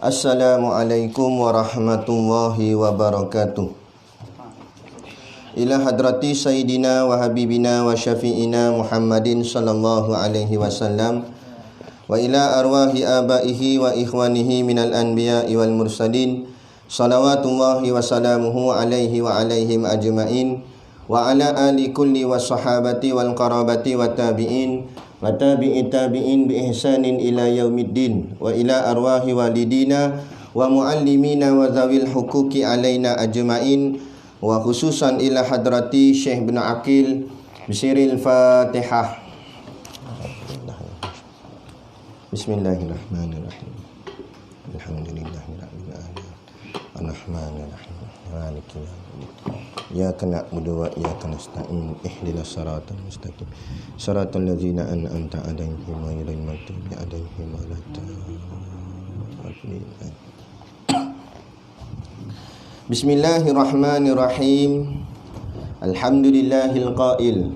Assalamualaikum warahmatullahi wabarakatuh. Ila hadrati Sayyidina wa Habibina wa Syafi'ina Muhammadin sallallahu alaihi wasallam wa ila arwahi abaihi wa ikhwanihi minal anbiya'i wal mursalin salawatullahi wa salamuhu alaihi wa alaihim ajma'in wa ala ali kulli wa sahabati wal qarabati wa tabi'in wa tabi'i tabi'in bi ihsanin ila yaumiddin wa ila arwahi walidina wa muallimina wa zawil huquqi alaina ajma'in wa khususan ila hadrati Syekh bin Aqil bisiril Fatihah. Bismillahirrahmanirrahim. Alhamdulillahirabbil alamin. Arrahmanirrahim. Maliki yaumiddin. Iyyaka na'budu wa iyyaka nasta'in. Ihdinas siratal mustaqim. Siratal ladzina an'amta 'alaihim ghairil maghdubi 'alaihim waladdallin. Bismillahirrahmanirrahim. Alhamdulillahil qail.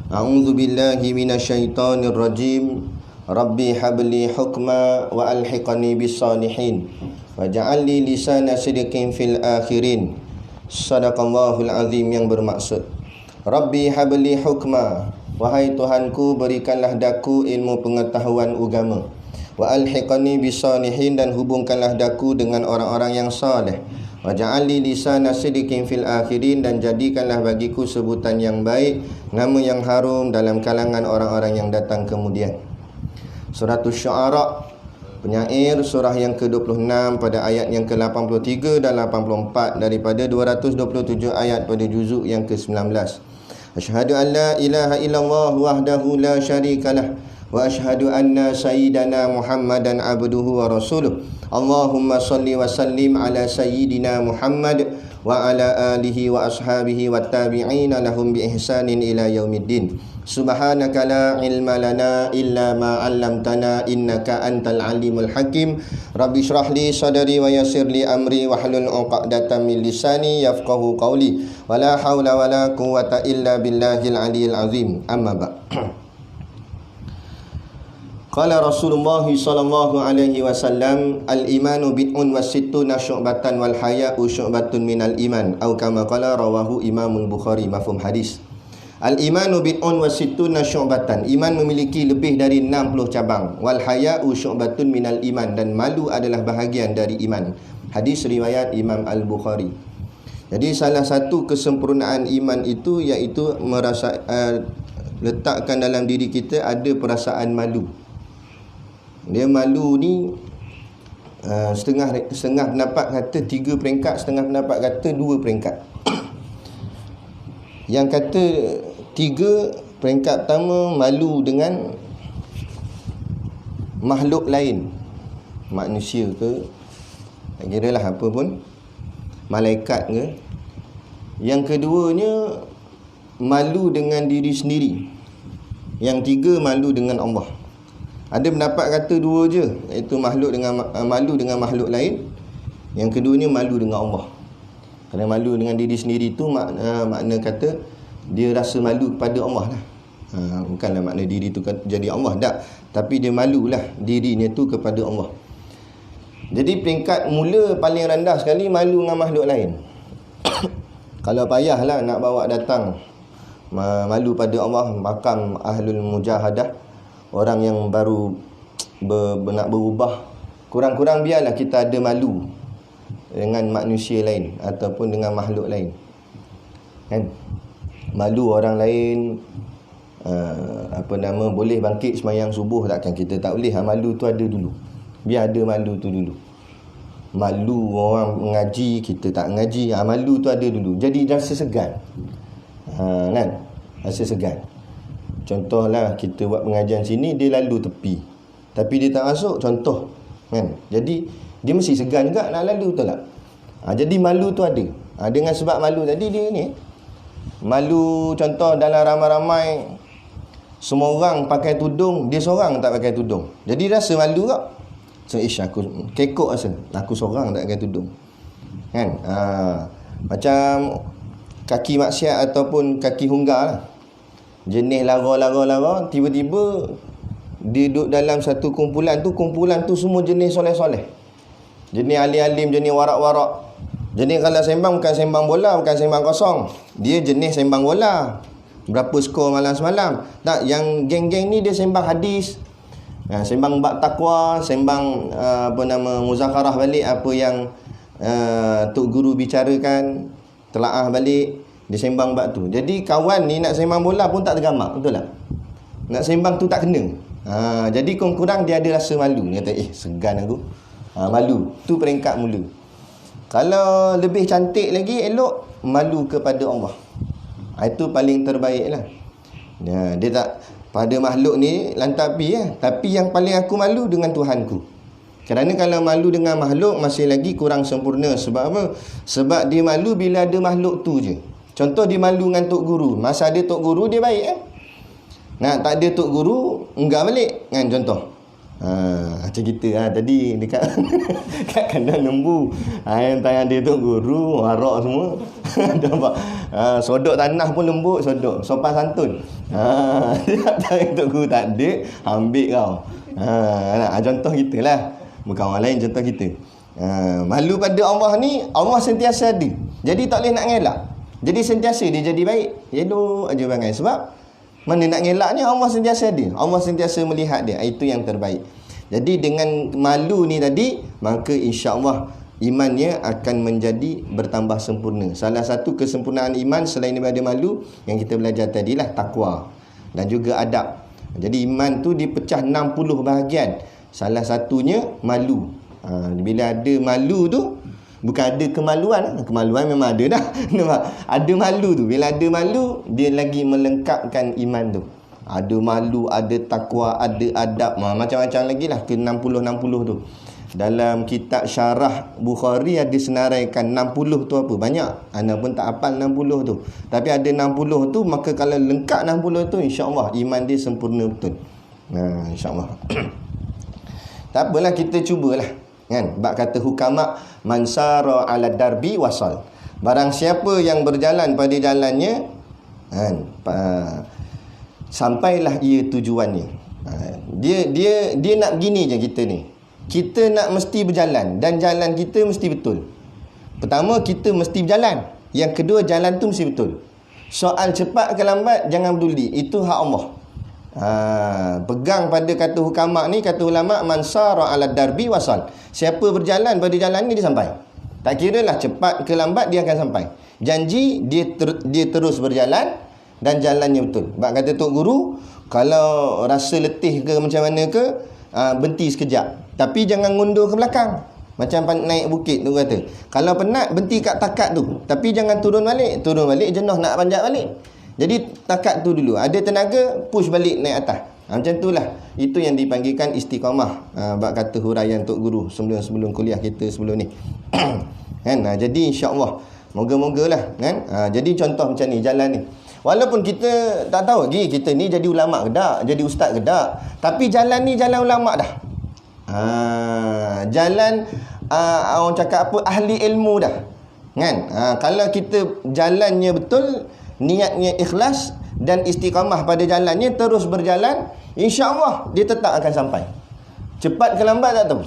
A'udzu billahi minasyaitonir rajim. Rabbi habli hukma wa alhiqni bis salihin waj'al li lisana sidqin fil akhirin. Sadaqallahul azim, yang bermaksud Rabbi habli hukma, wahai Tuhanku berikanlah daku ilmu pengetahuan agama, wa alhiqni bis salihin, dan hubungkanlah daku dengan orang-orang yang saleh, waj'al li lisana sidqin fil akhirin, dan jadikanlah bagiku sebutan yang baik, nama yang harum dalam kalangan orang-orang yang datang kemudian. Suratul Syu'ara, penyair surah yang ke-26 pada ayat yang ke-83 dan 84 daripada 227 ayat pada juzuk yang ke-19. Asyhadu an la ilaha illallah wahdahu la syarikalah wa asyhadu anna sayyidana Muhammadan abduhu wa rasuluh. Allahumma salli wa sallim ala sayyidina Muhammad wa ala alihi wa ashabihi wa tabi'ina lahum bi ihsanin ila yaumiddin. Subhanaka la ilma lana illa ma 'allamtana innaka antal alimul hakim. Rabbi shrah li sadri wa yassir li amri wahlul 'uqdatam min lisani yafqahu qawli. Wala haula wala quwwata illa billahil aliyil azim. Amma ba'. Qala Rasulullah sallallahu alaihi wasallam, al-imanu bid'un wa sittuna syu'batan wal haya'u syu'batun minal iman, atau kama qala rawahu Imamul Bukhari. Mafhum hadis. Al-imanu bid'un wa sittuna syu'batan, iman memiliki lebih dari 60 cabang. Wal haya'u syu'batun minal iman, dan malu adalah bahagian dari iman. Hadis riwayat Imam Al-Bukhari. Jadi salah satu kesempurnaan iman itu iaitu letakkan dalam diri kita ada perasaan malu. Dia malu ni setengah pendapat kata 3 peringkat, setengah pendapat kata 2 peringkat. Yang kata 3 peringkat pertama, malu dengan makhluk lain, manusia ke, tak kira lah apa pun, malaikat ke. Yang keduanya, malu dengan diri sendiri. Yang 3, malu dengan Allah. Ada pendapat kata 2 je, iaitu malu dengan makhluk lain. Yang keduanya malu dengan Allah. Kerana malu dengan diri sendiri tu makna kata dia rasa malu kepada Allah lah. Bukanlah makna diri tu jadi Allah, tak. Tapi dia malulah dirinya tu kepada Allah. Jadi peringkat mula paling rendah sekali malu dengan makhluk lain. Kalau payahlah nak bawa datang malu pada Allah, makam ahlul mujahadah, orang yang baru nak berubah, kurang-kurang biarlah kita ada malu dengan manusia lain ataupun dengan makhluk lain, kan? Malu orang lain boleh bangkit sembahyang subuh, takkan kita tak boleh. Malu tu ada dulu, biar ada malu tu dulu. Malu orang mengaji, kita tak mengaji, malu tu ada dulu. Jadi rasa segan, kan? Rasa segan. Contohlah kita buat pengajian sini, dia lalu tepi tapi dia tak masuk, contoh, kan? Jadi dia mesti segan juga nak lalu, betul tak? Jadi malu tu ada. Dengan sebab malu tadi dia ni, malu contoh dalam ramai-ramai, semua orang pakai tudung, dia seorang tak pakai tudung, jadi rasa malu tak? So aku kekok rasa, aku seorang tak pakai tudung, kan? Macam kaki maksiat ataupun kaki hunggar lah, jenis lara, tiba-tiba dia duduk dalam satu kumpulan tu semua jenis soleh-soleh. jenis alim-alim, jenis warak-warak. Jadi kalau sembang bukan sembang bola, bukan sembang kosong. Dia jenis sembang bola. Berapa skor malam semalam. Tak, yang geng-geng ni dia sembang hadis. Sembang bab takwa, sembang muzakarah balik apa yang tok guru bicarakan, telaah balik, dia sembang bab tu. Jadi kawan ni nak sembang bola pun tak tergamak, betul tak? Nak sembang tu tak kena. Jadi kurang-kurang dia ada rasa malu. Dia kata, segan aku. Malu. Tu peringkat mula. Kalau lebih cantik lagi, elok, malu kepada Allah. Itu paling terbaik lah. Dia tak, pada makhluk ni lantapi tapi yang paling aku malu dengan Tuhanku. Kerana kalau malu dengan makhluk masih lagi kurang sempurna. Sebab apa? Sebab dia malu bila ada makhluk tu je. Contoh dia malu dengan tok guru. Masa ada tok guru dia baik tak ada tok guru, enggak balik kan, contoh. Macam kita tadi dekat kat kandang lembu, yang tanya dia tok guru, warak semua. Nampak? Sodok tanah pun lembut, sodok sopan santun. Dia tanya tok guru tak ada, ambil kau. Contoh kita lah, bukan orang lain, contoh kita. Malu pada Allah ni, Allah sentiasa ada. Jadi tak boleh nak ngelak. Jadi sentiasa dia jadi baik. Elok aja bangai. Sebab mana nak ngelaknya, Allah sentiasa ada. Allah sentiasa melihat dia. Itu yang terbaik. Jadi dengan malu ni tadi, maka insya-Allah imannya akan menjadi bertambah sempurna. Salah satu kesempurnaan iman selain daripada malu yang kita belajar tadilah takwa dan juga adab. Jadi iman tu dipecah 60 bahagian. Salah satunya malu. Bila ada malu tu, bukan ada kemaluan. Kemaluan memang ada dah. Ada malu tu. Bila ada malu, dia lagi melengkapkan iman tu. Ada malu, ada takwa, ada adab. Macam-macam lagi lah ke 60-60 tu. Dalam kitab syarah Bukhari ada senaraikan 60 tu apa. Banyak. Anda pun tak hafal 60 tu. Tapi ada 60 tu, maka kalau lengkap 60 tu, insya-Allah iman dia sempurna betul. InsyaAllah. Tak apalah, kita cubalah. Kan? Bab kata hukama, mansara ala darbi wasal. Barang siapa yang berjalan pada jalannya, sampailah ia tujuannya. Dia nak gini je kita ni. Kita nak mesti berjalan dan jalan kita mesti betul. Pertama, kita mesti berjalan. Yang kedua, jalan tu mesti betul. Soal cepat ke lambat jangan peduli, itu hak Allah. Pegang pada kata hukama ni, kata ulama, mansara ala darbi wasal. Siapa berjalan pada jalan ni dia sampai. Tak kira lah cepat ke lambat, dia akan sampai. Janji dia terus berjalan dan jalannya betul. Sebab kata tok guru, kalau rasa letih ke macam mana ke, berhenti sekejap. Tapi jangan ngundur ke belakang. Macam naik bukit tu kata. Kalau penat, berhenti kat takat tu. Tapi jangan turun balik. Turun balik, jenuh nak panjat balik. Jadi takat tu dulu. Ada tenaga, push balik naik atas. Macam tu lah. Itu yang dipanggilkan istiqamah. Bab kata huraian tok guru sebelum kuliah kita sebelum ni. Kan? Jadi insya-Allah moga-moga lah kan. Jadi contoh macam ni, jalan ni. Walaupun kita tak tahu lagi kita ni jadi ulama ke tak, jadi ustaz ke tak, tapi jalan ni jalan ulama dah. Jalan orang cakap apa, ahli ilmu dah. Kan? Kalau kita jalannya betul, niatnya ikhlas dan istiqamah pada jalannya, terus berjalan, insya-Allah dia tetap akan sampai. Cepat ke lambat tak tahu.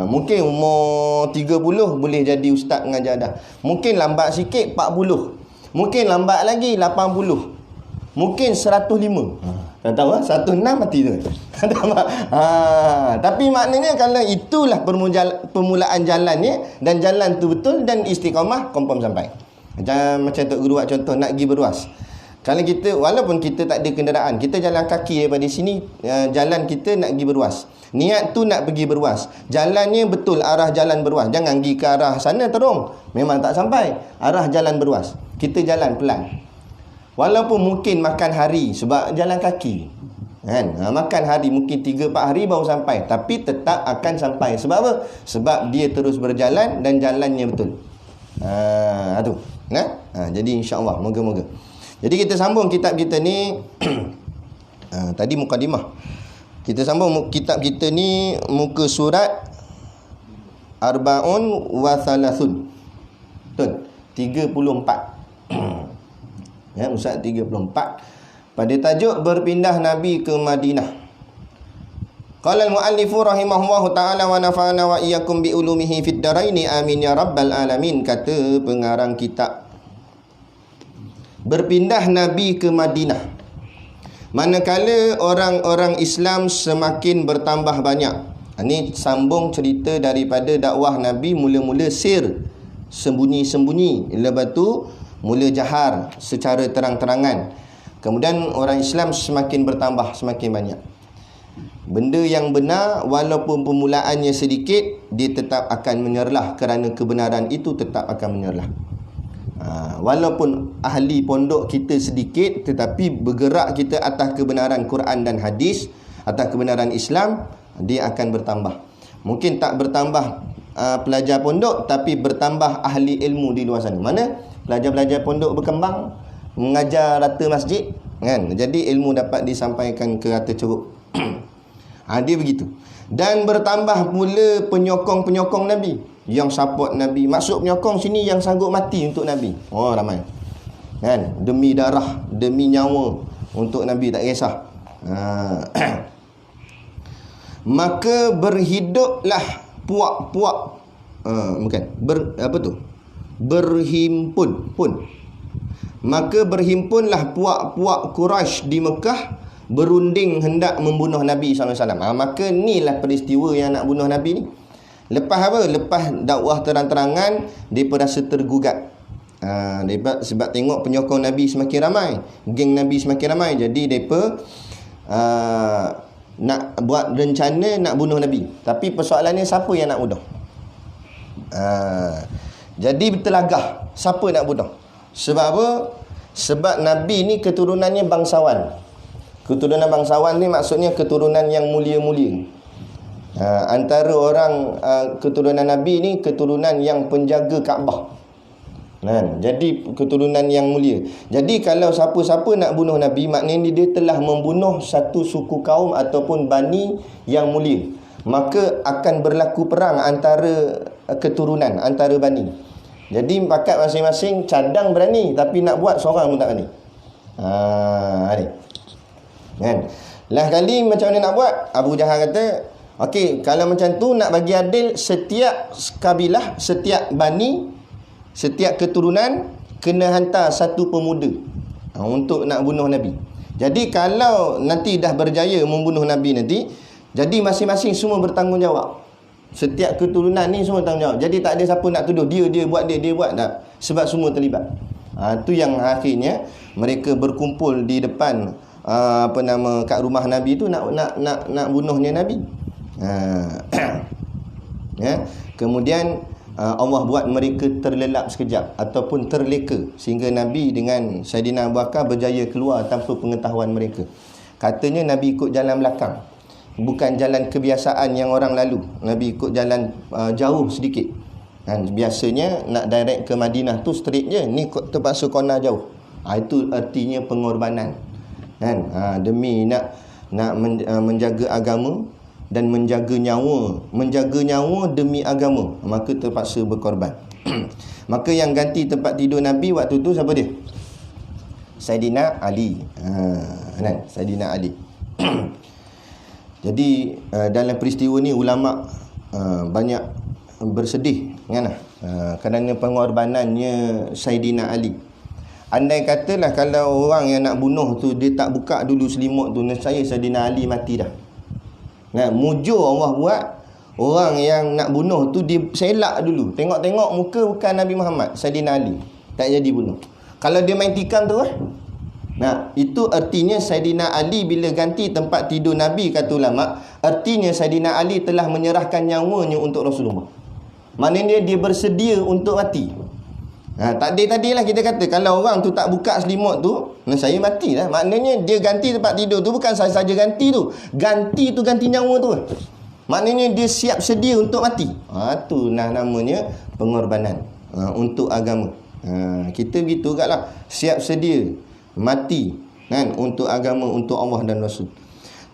Mungkin umur 30 boleh jadi ustaz mengajar dah. Mungkin lambat sikit 40. Mungkin lambat lagi 80. Mungkin 105. Tak tahu 16 mati tu. Tapi maknanya kalau itulah permulaan jalannya dan jalan tu betul dan istiqamah, confirm sampai. Macam Tok Guru buat contoh nak pergi beruas. Kalau kita, walaupun kita tak ada kenderaan, kita jalan kaki daripada sini, jalan kita nak pergi beruas. Niat tu nak pergi beruas. Jalannya betul, arah jalan beruas. Jangan pergi ke arah sana terung. Memang tak sampai. Arah jalan beruas. Kita jalan pelan. Walaupun mungkin makan hari sebab jalan kaki. Kan? Makan hari mungkin 3-4 hari baru sampai. Tapi tetap akan sampai. Sebab apa? Sebab dia terus berjalan dan jalannya betul. Tu. Jadi insya-Allah moga-moga. Jadi kita sambung kitab kita ni. Tadi mukadimah. Kita sambung kitab kita ni muka surat Arba'un wa Thalathun. Betul. 34. Ustaz 34. Pada tajuk berpindah Nabi ke Madinah. Qala al-muallifu rahimahullahu ta'ala wa nafa'ana wa iyyakum bi ulumihi fid daraini amin ya rabbal alamin. Kata pengarang kitab, berpindah Nabi ke Madinah manakala orang-orang Islam semakin bertambah banyak. Ini sambung cerita daripada dakwah Nabi mula-mula sir, sembunyi-sembunyi, lepas tu mula jahar secara terang-terangan. Kemudian orang Islam semakin bertambah, semakin banyak. Benda yang benar walaupun permulaannya sedikit, dia tetap akan menyerlah, kerana kebenaran itu tetap akan menyerlah. Walaupun ahli pondok kita sedikit, tetapi bergerak kita atas kebenaran Quran dan hadis, atas kebenaran Islam, dia akan bertambah. Mungkin tak bertambah pelajar pondok, tapi bertambah ahli ilmu di luar sana. Mana pelajar-pelajar pondok berkembang, mengajar rata masjid, kan? Jadi ilmu dapat disampaikan ke rata ceruk. Dia begitu. Dan bertambah pula penyokong-penyokong Nabi, yang support Nabi. Maksud penyokong sini yang sanggup mati untuk Nabi. Oh, ramai, kan? Demi darah, demi nyawa untuk Nabi, tak kisah. Maka berhiduplah puak-puak, berhimpun pun. Maka berhimpunlah puak-puak Quraisy di Mekah, berunding hendak membunuh Nabi SAW. Maka inilah peristiwa yang nak bunuh Nabi ni. Lepas apa? Lepas dakwah terang-terangan, mereka rasa tergugat. Sebab tengok penyokong Nabi semakin ramai, geng Nabi semakin ramai. Jadi mereka nak buat rencana nak bunuh Nabi. Tapi persoalannya, siapa yang nak bunuh? Jadi bertelagah, siapa nak bunuh? Sebab apa? Sebab Nabi ni keturunannya bangsawan. Keturunan bangsawan ni maksudnya keturunan yang mulia-mulia. Antara orang keturunan Nabi ni keturunan yang penjaga Kaabah. Jadi keturunan yang mulia. Jadi kalau siapa-siapa nak bunuh Nabi, maknanya dia telah membunuh satu suku kaum ataupun bani yang mulia. Maka akan berlaku perang antara keturunan, antara bani. Jadi pakat masing-masing cadang berani, tapi nak buat seorang pun tak berani. Ni kan? Lah kali macam mana nak buat? Abu Jahal kata, okey, kalau macam tu nak bagi adil, setiap kabilah, setiap bani, setiap keturunan kena hantar satu pemuda untuk nak bunuh Nabi. Jadi kalau nanti dah berjaya membunuh Nabi nanti, jadi masing-masing semua bertanggungjawab. Setiap keturunan ni semua tanggungjawab. Jadi tak ada siapa nak tuduh dia buat, dia buat, tak. Sebab semua terlibat. Tu yang akhirnya mereka berkumpul di depan kat rumah Nabi tu nak bunuhnya Nabi. Kemudian Allah buat mereka terlelap sekejap ataupun terleka, sehingga Nabi dengan Saidina Abu Bakar berjaya keluar tanpa pengetahuan mereka. Katanya Nabi ikut jalan belakang, bukan jalan kebiasaan yang orang lalu. Nabi ikut jalan jauh sedikit. Biasanya nak direct ke Madinah tu straight je, ni terpaksa corner jauh. Itu artinya pengorbanan, kan? Demi nak menjaga agama dan menjaga nyawa demi agama, maka terpaksa berkorban. Maka yang ganti tempat tidur Nabi waktu tu siapa dia? Saidina Ali. Saidina Ali. Jadi dalam peristiwa ni ulama banyak bersedih, kan? Kerana pengorbanannya Saidina Ali. Andai katalah kalau orang yang nak bunuh tu dia tak buka dulu selimut tu, nescaya Saidina Ali mati dah. Mujur Allah buat orang yang nak bunuh tu dia selak dulu. Tengok-tengok muka bukan Nabi Muhammad, Saidina Ali, tak jadi bunuh. Kalau dia main tikam tu itu artinya Saidina Ali bila ganti tempat tidur Nabi, kata ulama, artinya Saidina Ali telah menyerahkan nyawanya untuk Rasulullah. Maknanya dia bersedia untuk mati. Tadilah kita kata kalau orang tu tak buka selimut tu, saya mati lah. Maknanya dia ganti tempat tidur tu bukan saja ganti tu, ganti nyawa tu. Maknanya dia siap sedia untuk mati. Tu namanya pengorbanan untuk agama. Kita begitu agaklah, siap sedia mati, kan, untuk agama, untuk Allah dan Rasul.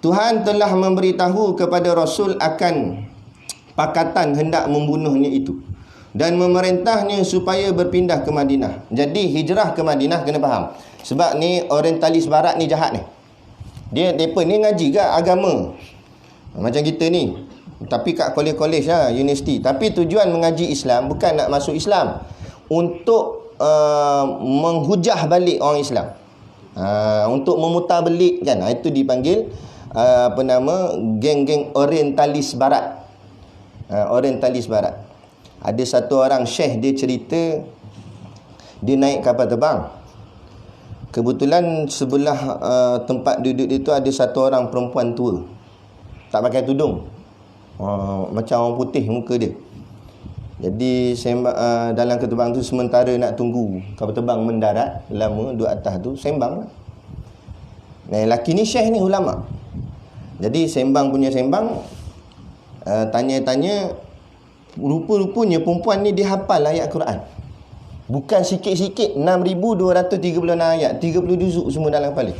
Tuhan telah memberitahu kepada Rasul akan pakatan hendak membunuhnya itu dan memerintahnya supaya berpindah ke Madinah. Jadi hijrah ke Madinah kena faham. Sebab ni orientalis barat ni jahat ni. Mereka ni ngaji ke agama. Macam kita ni, tapi kat kolej-kolej lah, universiti. Tapi tujuan mengaji Islam bukan nak masuk Islam, untuk menghujah balik orang Islam, untuk memutarbelikkan. Itu dipanggil geng-geng orientalis barat. Orientalis barat. Ada satu orang syekh, dia cerita dia naik kapal terbang. Kebetulan sebelah tempat duduk dia tu ada satu orang perempuan tua, tak pakai tudung, macam orang putih muka dia. Jadi dalam keterbang tu, sementara nak tunggu kapal terbang mendarat, lama duduk atas tu, sembang lah. Lelaki ni syekh ni ulama. Jadi sembang, tanya-tanya, rupa-rupanya perempuan ni dia hafal ayat Quran. Bukan sikit-sikit, 6,236 ayat, 30 juzuk semua dalam kepala.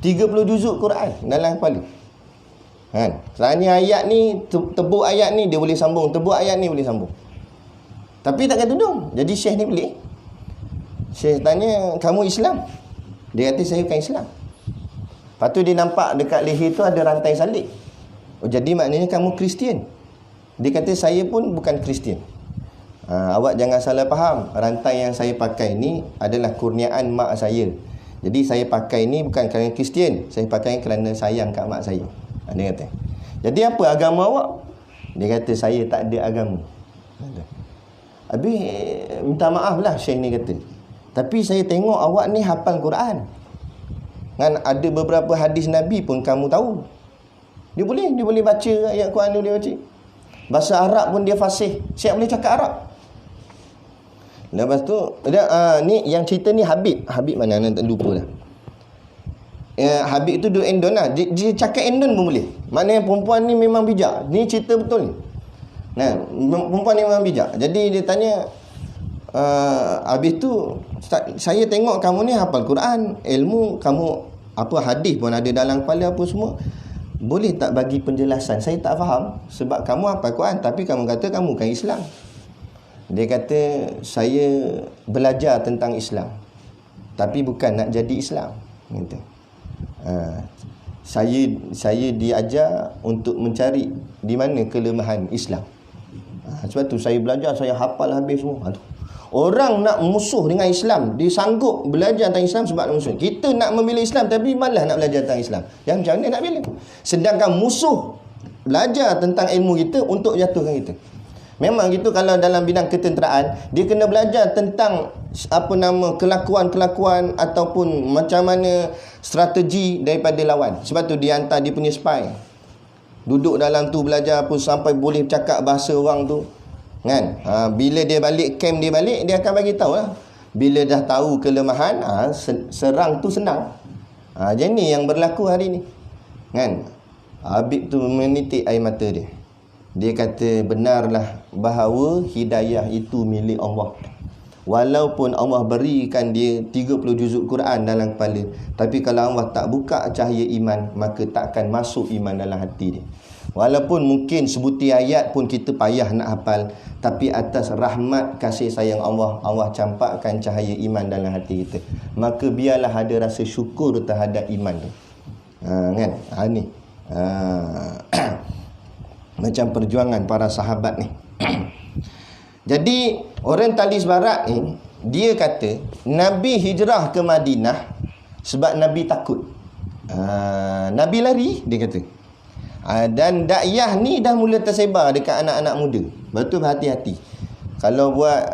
30 juzuk Quran dalam kepala. Kan? Soalnya ayat ni, tebuk ayat ni dia boleh sambung, tebuk ayat ni boleh sambung. Tapi takkan tudung. Jadi syekh ni pelik. Syekh tanya, kamu Islam? Dia kata, saya bukan Islam. Lepas tu dia nampak dekat leher tu ada rantai salib. Oh, jadi maknanya kamu Kristian? Dia kata, saya pun bukan Kristian. Awak jangan salah faham. Rantai yang saya pakai ni adalah kurniaan mak saya. Jadi saya pakai ni bukan kerana Kristian, saya pakai kerana sayang kat mak saya. Dia kata. Jadi apa agama awak? Dia kata, saya tak ada agama. Habis minta maaf lah syekh ni kata, tapi saya tengok awak ni hafal Quran, kan ada beberapa hadis Nabi pun kamu tahu. Dia boleh baca ayat Quran, dia boleh baca. Bahasa Arab pun dia fasih, siap boleh cakap Arab. Lepas tu ni yang cerita ni Habib mana tak lupa dah. Habib tu duduk Endon lah. Dia cakap Endon pun boleh. Maknanya perempuan ni memang bijak. Ni cerita betul ni. Perempuan ni memang bijak. Jadi dia tanya, habis tu, saya tengok kamu ni hafal Quran, ilmu kamu, apa hadis pun ada dalam kepala apa semua. Boleh tak bagi penjelasan? Saya tak faham. Sebab kamu hafal Quran, tapi kamu kata kamu bukan Islam. Dia kata, saya belajar tentang Islam, tapi bukan nak jadi Islam. Kata. Saya diajar untuk mencari di mana kelemahan Islam. Sebab tu saya belajar, saya hafal habis semua. Orang nak musuh dengan Islam, dia sanggup belajar tentang Islam sebab nak musuh. Kita nak membela Islam tapi malas nak belajar tentang Islam. Yang macam mana nak bela? Sedangkan musuh belajar tentang ilmu kita untuk jatuhkan kita. Memang gitu, kalau dalam bidang ketenteraan, dia kena belajar tentang kelakuan-kelakuan ataupun macam mana strategi daripada lawan. Sebab tu dia hantar dia punya spy. Duduk dalam tu belajar pun sampai boleh cakap bahasa orang tu. Kan? Bila dia balik camp, dia akan bagi tahu lah. Bila dah tahu kelemahan, serang tu senang. Jadi ni yang berlaku hari ni. Kan? Habib tu menitik air mata dia. Dia kata, benarlah bahawa hidayah itu milik Allah. Walaupun Allah berikan dia 30 juzuk Quran dalam kepala, tapi kalau Allah tak buka cahaya iman, maka takkan masuk iman dalam hati dia. Walaupun mungkin sebutir ayat pun kita payah nak hafal, tapi atas rahmat kasih sayang Allah, Allah campakkan cahaya iman dalam hati kita. Maka biarlah ada rasa syukur terhadap iman tu. Kan? Ni. Macam perjuangan para sahabat ni. Jadi orientalis barat ni, dia kata Nabi hijrah ke Madinah sebab Nabi takut. Nabi lari, dia kata. Dan dakwah ni dah mula tersebar dekat anak-anak muda. Betul, berhati-hati. Kalau buat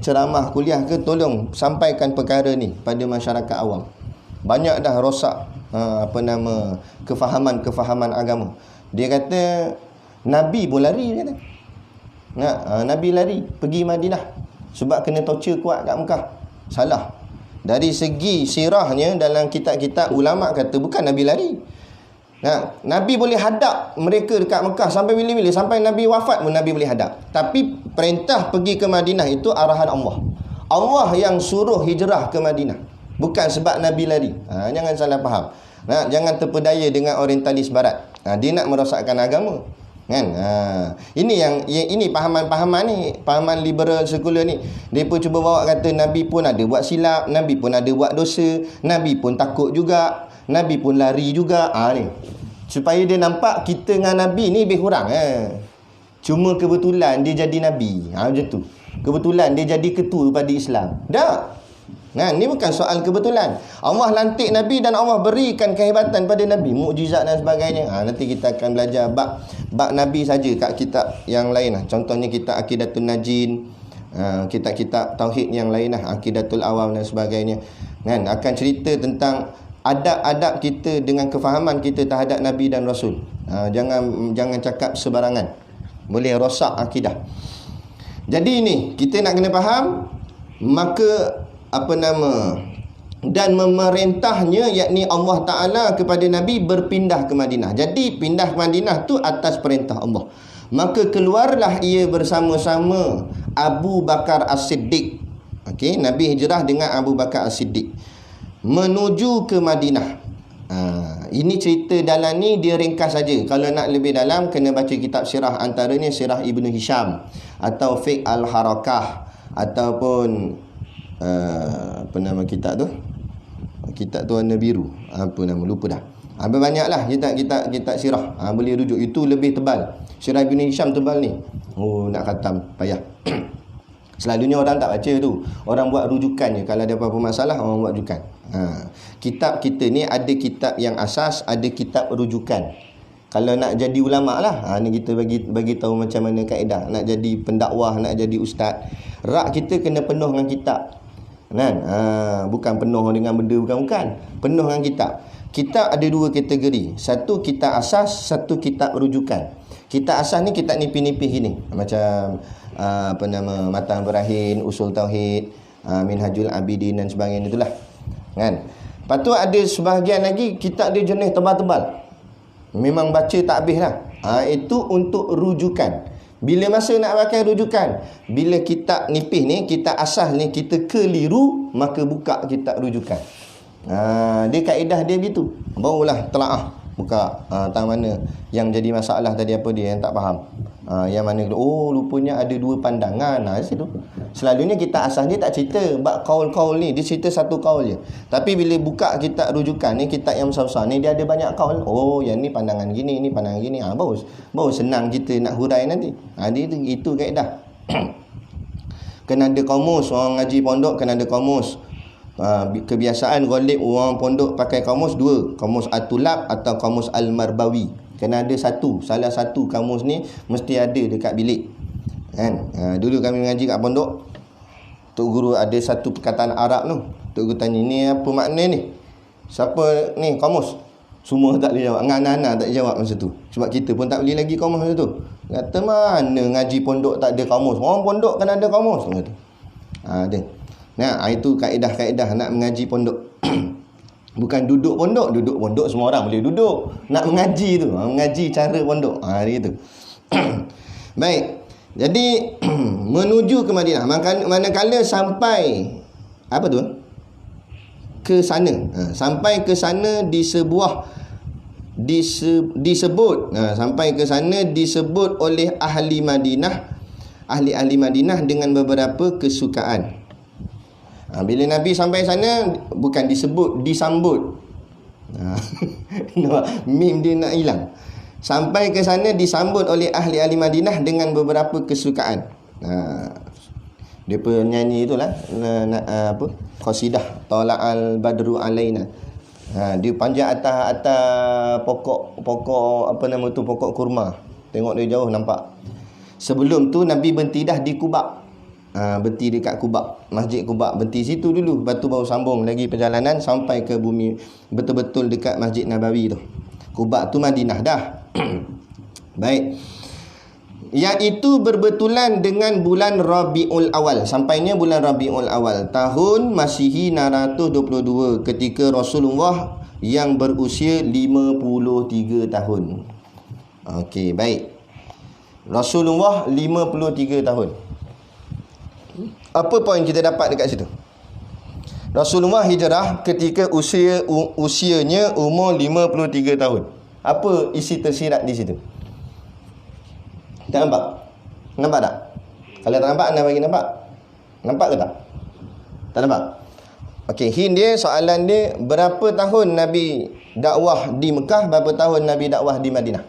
ceramah kuliah ke, tolong sampaikan perkara ni pada masyarakat awam. Banyak dah rosak kefahaman agama. Dia kata Nabi pun lari, dia kata. Nabi lari pergi Madinah sebab kena torture kuat kat Mekah. Salah. Dari segi sirahnya dalam kitab-kitab, ulama kata bukan Nabi lari. Nabi boleh hadap mereka dekat Mekah sampai bila-bila, sampai Nabi wafat pun Nabi boleh hadap. Tapi perintah pergi ke Madinah itu arahan Allah. Allah yang suruh hijrah ke Madinah, bukan sebab Nabi lari. Jangan salah faham. Jangan terpedaya dengan orientalis barat. Dia nak merosakkan agama. Kan? Ini pahaman-pahaman ni, pahaman liberal sekular ni. Mereka cuba bawa kata Nabi pun ada buat silap, Nabi pun ada buat dosa, Nabi pun takut juga, Nabi pun lari juga. Ni. Supaya dia nampak kita dengan Nabi ni lebih kurang. Cuma kebetulan dia jadi Nabi. Macam tu. Kebetulan dia jadi ketua pada Islam. Tak. Nah, ni bukan soal kebetulan. Allah lantik Nabi dan Allah berikan kehebatan pada Nabi, mukjizat dan sebagainya. Nanti kita akan belajar bab Nabi saja kat kitab yang lain lah. Contohnya kitab Aqidatul Najin, kitab-kitab tauhid yang lain lah, Aqidatul Awam dan sebagainya. Kan akan cerita tentang adab-adab kita dengan kefahaman kita terhadap Nabi dan Rasul. Jangan cakap sebarangan. Boleh rosak akidah. Jadi ni kita nak kena faham, maka dan memerintahnya, yakni Allah Ta'ala kepada Nabi berpindah ke Madinah. Jadi pindah ke Madinah tu atas perintah Allah. Maka keluarlah ia bersama-sama Abu Bakar As-Siddiq. Okey, Nabi hijrah dengan Abu Bakar As-Siddiq menuju ke Madinah. Ini cerita dalam ni dia ringkas saja. Kalau nak lebih dalam kena baca kitab sirah, antaranya Sirah Ibnu Hisham atau Fiqh Al-Harakah, ataupun apa nama kitab tu? Kitab tu warna biru. Apa nama? Lupa dah. Banyaklah kitab sirah. Boleh rujuk. Itu lebih tebal. Sirah Ibn Hisham tebal ni. Nak khatam payah. Selalunya orang tak baca tu. Orang buat rujukan je. Kalau ada apa-apa masalah, orang buat rujukan. Kitab kita ni ada kitab yang asas, ada kitab rujukan. Kalau nak jadi ulama lah, ni kita bagi tahu macam mana kaedah. Nak jadi pendakwah, nak jadi ustaz, rak kita kena penuh dengan kitab. Kan? Bukan penuh dengan benda, bukan. Penuh dengan kitab. Kitab ada dua kategori. Satu kitab asas, satu kitab rujukan. Kitab asas ni kitab nipih-nipih gini. Macam Matan Berahin, Usul Tauhid, Minhajul Abidin dan sebagainya itulah. Kan? Lepas tu ada sebahagian lagi kitab dia jenis tebal-tebal. Memang baca tak habis lah. Itu untuk rujukan. Bila masa nak pakai rujukan, bila kitab nipih ni, kitab asas ni kita keliru, maka buka kitab rujukan. Dia kaedah dia gitu. Barulah telaah buka tang mana yang jadi masalah tadi, apa dia yang tak faham. Yang mana rupanya ada dua pandangan. Situ. Selalunya kitab asas dia tak cerita bab kaul-kaul ni, dia cerita satu kaul je. Tapi bila buka kitab rujukan ni, kitab yang besar-besar ni, dia ada banyak kaul. Yang ni pandangan gini, ni pandangan gini. Baru senang kita nak hurai nanti. Itu kaedah. Kena ada kamus. Orang ngaji pondok kena ada kamus. Kebiasaan ghalib orang pondok pakai kamus dua, kamus At-Tulab atau kamus Al-Marbawi. Kena ada satu, salah satu kamus ni mesti ada dekat bilik. Kan? Dulu kami mengaji kat pondok, tok guru ada satu perkataan Arab tu. Tok guru tanya, ni apa makna ni? Siapa ni kamus? Semua tak boleh jawab. Anak-anak tak jawab masa tu. Sebab kita pun tak beli lagi kamus masa tu. Kata mana ngaji pondok tak ada kamus? Orang pondok kan ada kamus. Kata. Ada. Nah, itu kaedah-kaedah nak mengaji pondok. Bukan duduk pondok. Duduk pondok semua orang boleh duduk. Nak mengaji tu. Mengaji cara pondok. Itu. Baik. Jadi, menuju ke Madinah. Manakala sampai, apa tu? Ke sana. Sampai ke sana disebut. Sampai ke sana disebut oleh ahli Madinah. Ahli-ahli Madinah dengan beberapa kesukaan. Bila Nabi sampai sana, bukan disebut, disambut. Mim dia nak hilang. Sampai ke sana disambut oleh ahli-ahli Madinah dengan beberapa kesukaan. Dia penyanyi itulah, qasidah Tala'al Badru Alaina. Dia panjat atas pokok pokok kurma. Tengok dia jauh nampak. Sebelum tu Nabi berhenti dah di Kubah. Berhenti dekat Kubah, Masjid Kubah, berhenti situ dulu. Lepas tu baru sambung lagi perjalanan sampai ke bumi, betul-betul dekat Masjid Nabawi tu. Kubah tu Madinah dah. Baik. Iaitu berbetulan dengan bulan Rabiul Awal. Sampainya bulan Rabiul Awal tahun Masihi 622, ketika Rasulullah yang berusia 53 tahun. Okey, baik. Rasulullah 53 tahun. Apa poin kita dapat dekat situ? Rasulullah hijrah ketika usianya umur 53 tahun. Apa isi tersirat di situ? Tak nampak? Nampak tak? Kalau tak nampak, anda bagi nampak? Nampak ke tak? Tak nampak? Okey, hint dia, soalan dia, berapa tahun Nabi dakwah di Mekah, berapa tahun Nabi dakwah di Madinah?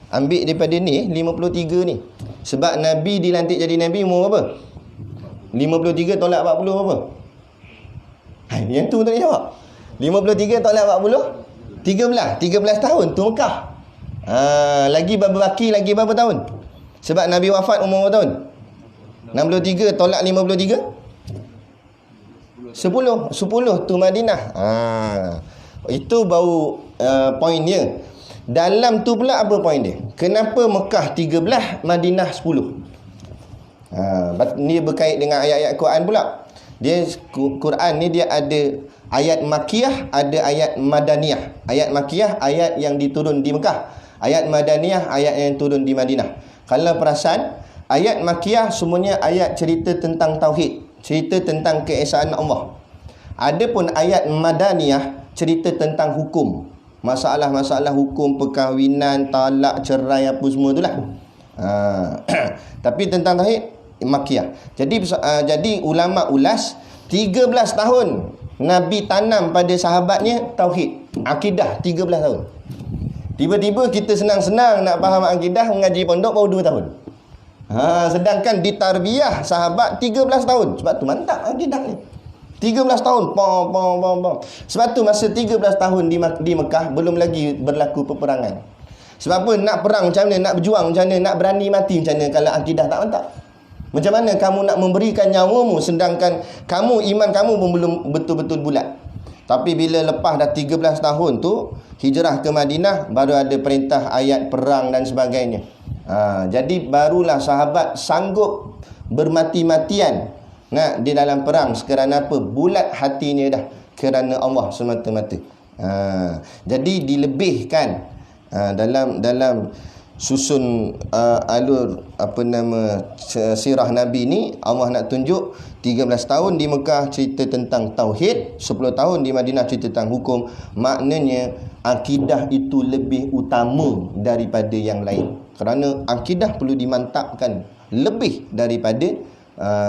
Ambil daripada ni 53 ni. Sebab Nabi dilantik jadi Nabi umur berapa? 53 tolak 40 berapa? Yang tu tak jawab. 53 tolak 40 13 tahun tu Mekah. Lagi berbaki lagi berapa tahun? Sebab Nabi wafat umur berapa tahun? 63 tolak 53 10 tu Madinah. Itu baru poin dia. Dalam tu pula apa poin dia? Kenapa Mekah 13, Madinah 10? Ni berkait dengan ayat-ayat Quran pula. Dia Quran ni dia ada ayat Makkiyah, ada ayat Madaniyah. Ayat Makkiyah ayat yang diturun di Mekah. Ayat Madaniyah ayat yang turun di Madinah. Kalau perasan, ayat Makkiyah semuanya ayat cerita tentang tauhid, cerita tentang keesaan Allah. Adapun ayat Madaniyah cerita tentang hukum. Masalah-masalah hukum perkahwinan, talak, cerai apa semua itulah. Tapi tentang tauhid Makkiyah. Jadi ulama ulas 13 tahun Nabi tanam pada sahabatnya tauhid, akidah 13 tahun. Tiba-tiba kita senang-senang nak faham akidah mengaji pondok baru 2 tahun. Sedangkan di tarbiyah sahabat 13 tahun. Sebab tu mantap akidah ni. 13 tahun. Sebab tu masa 13 tahun di Mekah belum lagi berlaku peperangan. Sebab apa? Nak perang macam mana, nak berjuang macam mana, nak berani mati macam mana kalau akidah tak mantap? Macam mana kamu nak memberikan nyawamu sedangkan iman kamu pun belum betul-betul bulat? Tapi bila lepas dah 13 tahun tu hijrah ke Madinah, baru ada perintah ayat perang dan sebagainya. Jadi barulah sahabat sanggup bermati-matian nak di dalam perang. Kerana apa? Bulat hatinya dah kerana Allah semata-mata. Jadi dilebihkan dalam susun alur sirah Nabi ni. Allah nak tunjuk 13 tahun di Mekah cerita tentang tauhid, 10 tahun di Madinah cerita tentang hukum. Maknanya akidah itu lebih utama daripada yang lain. Kerana akidah perlu dimantapkan lebih daripada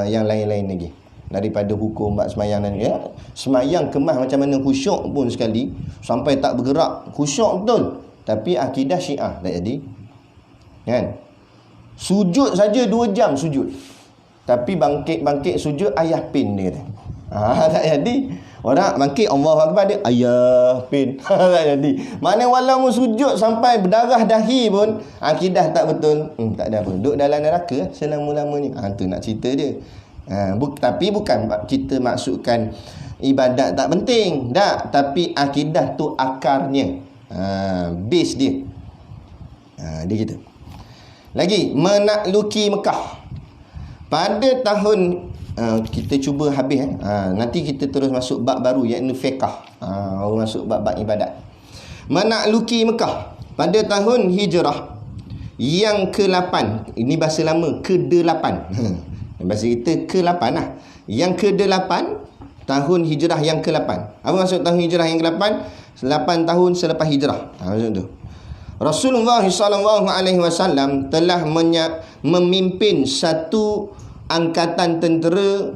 yang lain-lain lagi. Daripada hukum bab semayang dan semayang kemah macam mana khusyuk pun sekali sampai tak bergerak, khusyuk betul, tapi akidah Syiah tak jadi. Kan? Sujud saja 2 jam sujud. Tapi bangkit sujud ayah pin dia. Tak jadi. Orang bangkit Allah Akbar dia ayah pin. Tak jadi. Mana walau sujud sampai berdarah dahi pun akidah tak betul. Tak ada apa. Duduk dalam neraka selama-lamanya. Tu nak cerita dia. Tapi bukan kita maksudkan ibadat tak penting. Tak. Tapi akidah tu akarnya. Base dia. Dia gitu. Lagi menakluki Mekah. Pada tahun kita cuba habis nanti kita terus masuk bab baru iaitu fiqh. Masuk bab ibadat. Menakluki Mekah pada tahun hijrah yang ke-8. Ini bahasa lama, ke-8. Bahasa kita ke-8 lah. Yang ke-8 tahun hijrah yang ke-8. Apa maksud tahun hijrah yang ke-8? 8 tahun selepas hijrah. Maksud tu. Rasulullah SAW telah memimpin satu angkatan tentera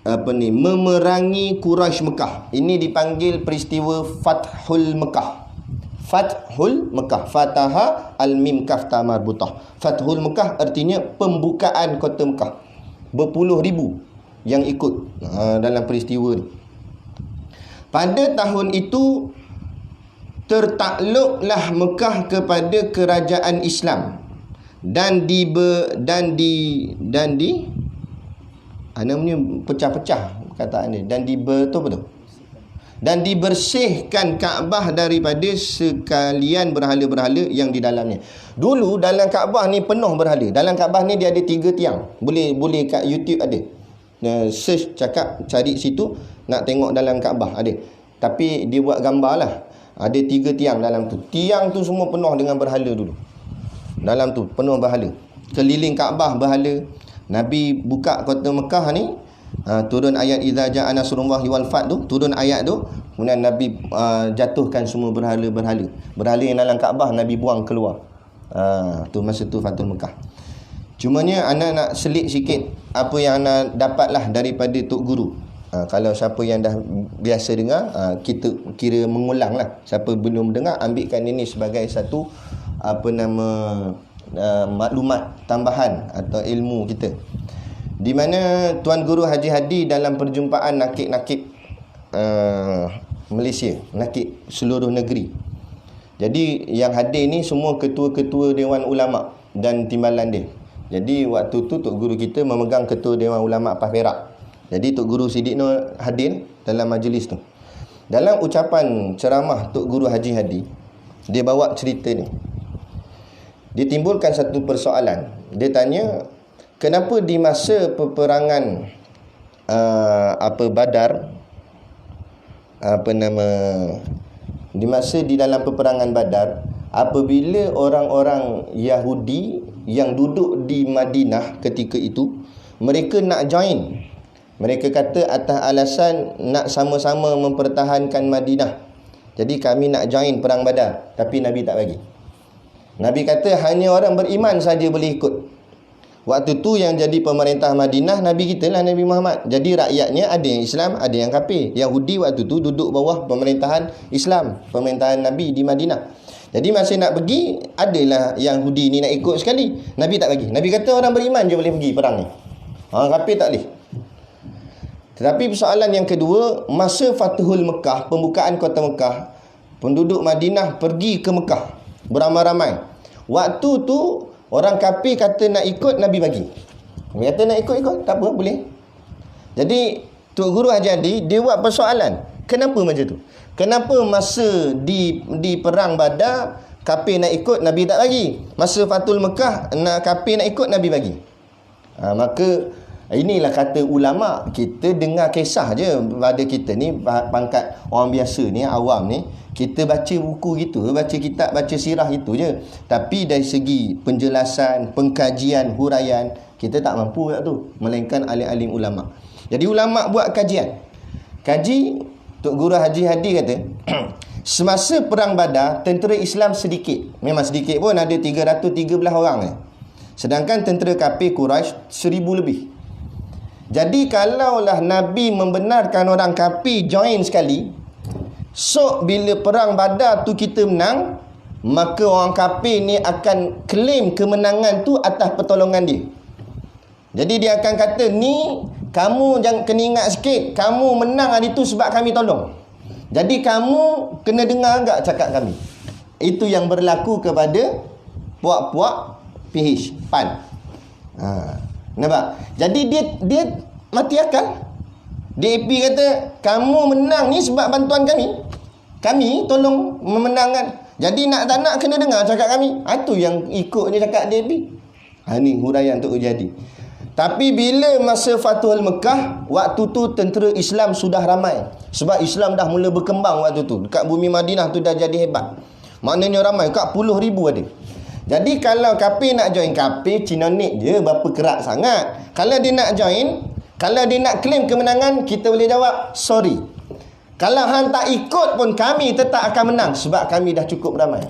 memerangi Quraisy Mekah. Ini dipanggil peristiwa Fathul Mekah. Fathul Mekah. Fataha al-mim kaf ta marbutah. Fathul Mekah artinya pembukaan kota Mekah. Berpuluh ribu yang ikut dalam peristiwa ni. Pada tahun itu tertakluklah Mekah kepada kerajaan Islam dan pecah-pecah perkataan dia dan dibersihkan Kaabah daripada sekalian berhala-berhala yang di dalamnya. Dulu dalam Kaabah ni penuh berhala. Dalam Kaabah ni dia ada 3 tiang. Boleh kat YouTube ada. Search cari situ nak tengok dalam Kaabah ada. Tapi dia buat gambar lah. Ada 3 tiang dalam tu. Tiang tu semua penuh dengan berhala dulu. Dalam tu penuh berhala. Keliling Kaabah berhala. Nabi buka kota Mekah ni, turun ayat idza jaa nasrullahi wal fath tu, turun ayat tu, kemudian Nabi jatuhkan semua berhala-berhala. Berhala yang dalam Kaabah Nabi buang keluar. Tu masa tu Fathul Mekah. Cumanya anak nak selit sikit apa yang anak dapatlah daripada Tok Guru. Kalau siapa yang dah biasa dengar, kita kira mengulang lah. Siapa belum dengar, ambilkan ini sebagai satu maklumat tambahan atau ilmu kita. Di mana Tuan Guru Haji Hadi dalam perjumpaan nakib-nakib Malaysia, nakib seluruh negeri. Jadi yang hadir ni semua ketua-ketua Dewan Ulama dan timbalan dia. Jadi waktu tu Tok Guru kita memegang ketua Dewan Ulama PAS Perak. Jadi Tok Guru Siddik Nur hadir dalam majlis tu. Dalam ucapan ceramah Tok Guru Haji Hadi, dia bawa cerita ni. Dia timbulkan satu persoalan. Dia tanya, kenapa di masa peperangan Badar, di masa di dalam peperangan Badar, apabila orang-orang Yahudi yang duduk di Madinah ketika itu, mereka nak join. Mereka kata atas alasan nak sama-sama mempertahankan Madinah. Jadi kami nak join perang Badar, tapi Nabi tak bagi. Nabi kata hanya orang beriman saja boleh ikut. Waktu tu yang jadi pemerintah Madinah Nabi kita lah, Nabi Muhammad. Jadi rakyatnya ada yang Islam, ada yang kafir. Yahudi waktu tu duduk bawah pemerintahan Islam, pemerintahan Nabi di Madinah. Jadi masa nak pergi, adalah Yahudi ni nak ikut sekali. Nabi tak bagi. Nabi kata orang beriman je boleh pergi perang ni. Orang kafir tak boleh. Tetapi persoalan yang kedua, masa Fathul Mekah, pembukaan kota Mekah, penduduk Madinah pergi ke Mekah beramai-ramai. Waktu tu orang kafir kata nak ikut, Nabi bagi. Nabi kata nak ikut, tak apa, boleh. Jadi Tok Guru Haji Hadi dia buat persoalan, kenapa macam tu? Kenapa masa di perang Badar kafir nak ikut, Nabi tak bagi? Masa Fathul Mekah kafir nak ikut, Nabi bagi. Maka inilah kata ulama, kita dengar kisah je pada kita ni pangkat orang biasa ni, awam ni, kita baca buku gitu, baca kitab, baca sirah itu je. Tapi dari segi penjelasan, pengkajian, huraian, kita tak mampu kat tu, melainkan alim-alim ulama. Jadi ulama buat kajian. Kaji, Tok Guru Haji Hadi kata, semasa perang Badar, tentera Islam sedikit. Memang sedikit pun, ada 313 orang. Sedangkan tentera kafir Quraisy 1000 lebih. Jadi kalaulah Nabi membenarkan orang kafir join sekali, so bila perang Badar tu kita menang, maka orang kafir ni akan claim kemenangan tu atas pertolongan dia. Jadi dia akan kata, ni kamu jangan kena ingat sikit, kamu menang hari tu sebab kami tolong. Jadi kamu kena dengar agak cakap kami. Itu yang berlaku kepada puak-puak PAN. Nampak? Jadi dia mati akal. DAP kata, kamu menang ni sebab bantuan kami. Kami tolong memenangkan. Jadi nak tak nak kena dengar cakap kami. Itu yang ikut dia cakap DAP. Ni huraian Tok Guru Hadi. Tapi bila masa Fathul Mekah, waktu tu tentera Islam sudah ramai. Sebab Islam dah mula berkembang waktu tu. Dekat bumi Madinah tu dah jadi hebat. Maknanya ramai, kat puluh ribu ada. Jadi kalau kafir nak join, kafir Cinonik je berapa kerak sangat. Kalau dia nak join, kalau dia nak claim kemenangan, kita boleh jawab, sorry. Kalau hang tak ikut pun kami tetap akan menang sebab kami dah cukup ramai.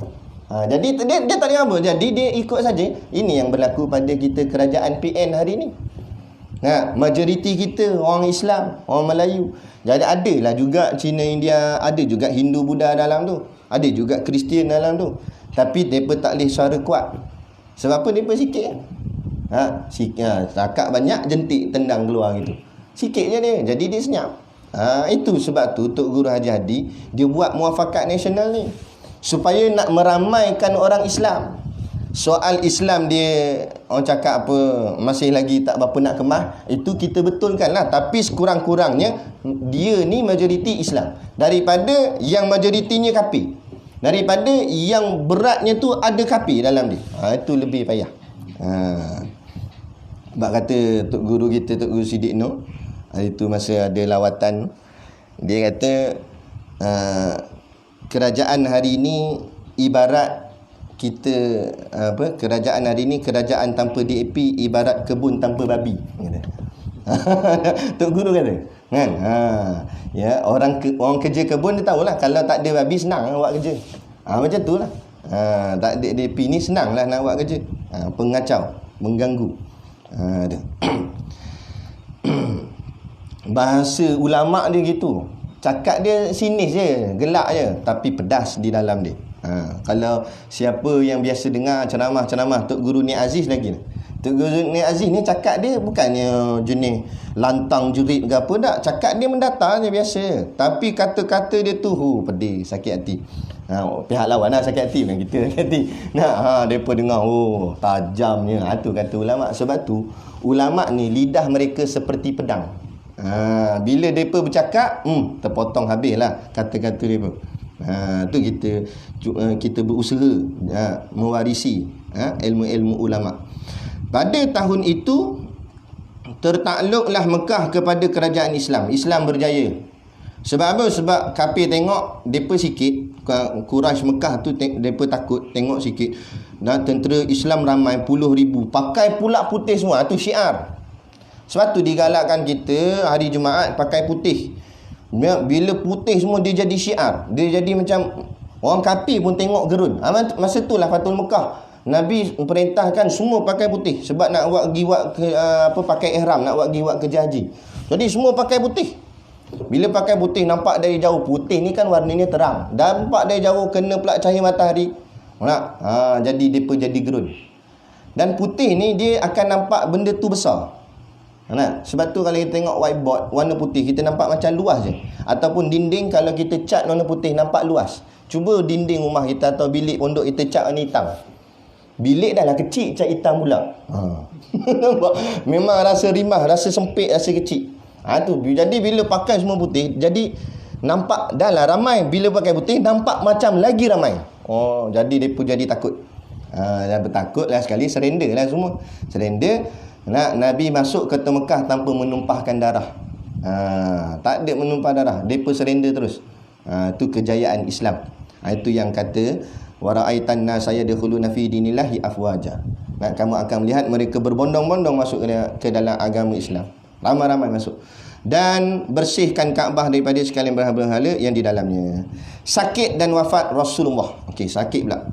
Jadi dia tak ada apa. Jadi dia ikut saja. Ini yang berlaku pada kita kerajaan PN hari ni. Majoriti kita orang Islam, orang Melayu. Jadi adalah juga Cina, India, ada juga Hindu, Buddha dalam tu. Ada juga Kristian dalam tu. Tapi mereka tak boleh suara kuat. Sebab apa? Mereka sikit. Cakap banyak, jentik tendang keluar gitu. Sikit je dia. Jadi dia senyap. Itu sebab tu Tok Guru Haji Hadi dia buat muafakat nasional ni, supaya nak meramaikan orang Islam. Soal Islam dia, orang cakap apa, masih lagi tak berapa nak kemas, itu kita betulkan lah. Tapi sekurang-kurangnya dia ni majoriti Islam, daripada yang majoritinya kafir, daripada yang beratnya tu ada kafir dalam dia. Itu lebih payah. Sebab kata Tok Guru kita, Tok Guru Siddik Nur, itu masa ada lawatan, dia kata kerajaan hari ini ibarat kita kerajaan hari ini, kerajaan tanpa DAP ibarat kebun tanpa babi. Tok Guru kata, kan? Ya, orang kerja kebun dia tahulah, kalau tak ada babi senang buat kerja. Macam tu lah. Tak ada DAP ni senang lah nak buat kerja. Pengacau, mengganggu. Bahasa ulama' dia gitu. Cakap dia sinis je, gelak je, tapi pedas di dalam dia. Kalau siapa yang biasa dengar ceramah-ceramah Tok Guru Ni Aziz lagi ni. Tok Guru Ni Aziz ni cakap dia bukannya jenis lantang jerit ke apa tak. Cakap dia mendatar je biasa. Tapi kata-kata dia tu pedih, sakit hati. Pihak lawan lah sakit hati, bukan kita sakit hati. Mereka dengar, tajamnya. Tu kata ulama'. Sebab tu ulama' ni lidah mereka seperti pedang. Bila mereka bercakap, terpotong habis lah kata-kata mereka. Tu kita berusaha mewarisi ilmu-ilmu ulama'. Pada tahun itu tertakluklah Mekah kepada kerajaan Islam. Islam berjaya. Sebab apa? Sebab kafir tengok depa sikit, Quraisy Mekah tu depa takut tengok sikit. Dan tentera Islam ramai puluh ribu, pakai pula putih semua. Tu syiar. Sebab tu digalakkan kita hari Jumaat pakai putih. Bila putih semua dia jadi syiar. Dia jadi macam orang kafir pun tengok gerun. Masa itulah Fathul Mekah. Nabi perintahkan semua pakai putih sebab nak pergi pakai ihram, nak pergi kerja haji. Jadi semua pakai putih. Bila pakai putih nampak dari jauh, putih ni kan warnanya terang. Nampak dari jauh kena pula cahaya matahari. Jadi depa jadi gerun. Dan putih ni dia akan nampak benda tu besar. Sebab tu kalau kita tengok whiteboard warna putih, kita nampak macam luas je. Ataupun dinding kalau kita cat warna putih nampak luas. Cuba dinding rumah kita atau bilik pondok kita cat warna hitam. Bilik dah lah kecil, cat hitam pula. Memang rasa rimah, rasa sempit, rasa kecil. Jadi bila pakai semua putih, jadi nampak dah lah ramai. Bila pakai putih nampak macam lagi ramai. Jadi mereka jadi takut. Dah bertakut lah sekali, surrender lah semua. Surrender. Nabi masuk ke Mekah tanpa menumpahkan darah. Tak ada menumpah darah. Mereka surrender terus. Itu kejayaan Islam. Itu yang kata wara'aitan nasa yadkhuluna fi dinillahi afwaja. Kamu akan melihat mereka berbondong-bondong masuk ke dalam agama Islam. Ramai-ramai masuk. Dan bersihkan Kaabah daripada sekalian berhala-berhala yang di dalamnya. Sakit dan wafat Rasulullah. Sakit pula.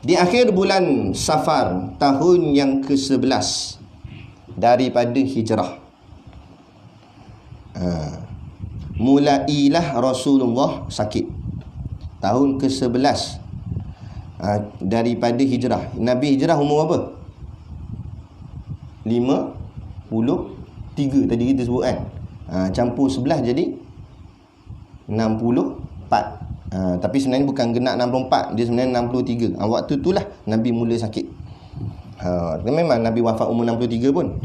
Di akhir bulan Safar tahun yang ke-11 daripada hijrah. Mulailah Rasulullah sakit. Tahun ke-11 daripada hijrah. Nabi hijrah umur apa? 53 tadi kita sebut kan. Campur 11 jadi 64. Tapi sebenarnya bukan genap 64, dia sebenarnya 63. Waktu itulah Nabi mula sakit. Memang Nabi wafat umur 63 pun.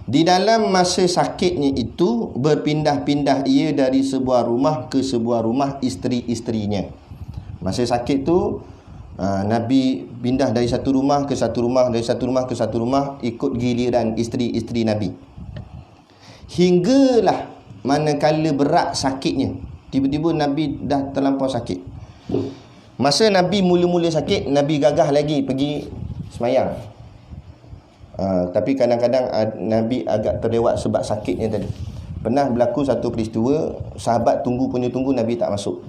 Di dalam masa sakitnya itu berpindah-pindah ia dari sebuah rumah ke sebuah rumah isteri-isterinya. Masa sakit tu Nabi pindah dari satu rumah ke satu rumah, dari satu rumah ke satu rumah, ikut giliran isteri-isteri Nabi. Hinggalah manakala berat sakitnya, tiba-tiba Nabi dah terlampau sakit. Masa Nabi mula-mula sakit, Nabi gagah lagi pergi semayang. Tapi kadang-kadang Nabi agak terlewat sebab sakitnya tadi. Pernah berlaku satu peristiwa, sahabat tunggu Nabi tak masuk.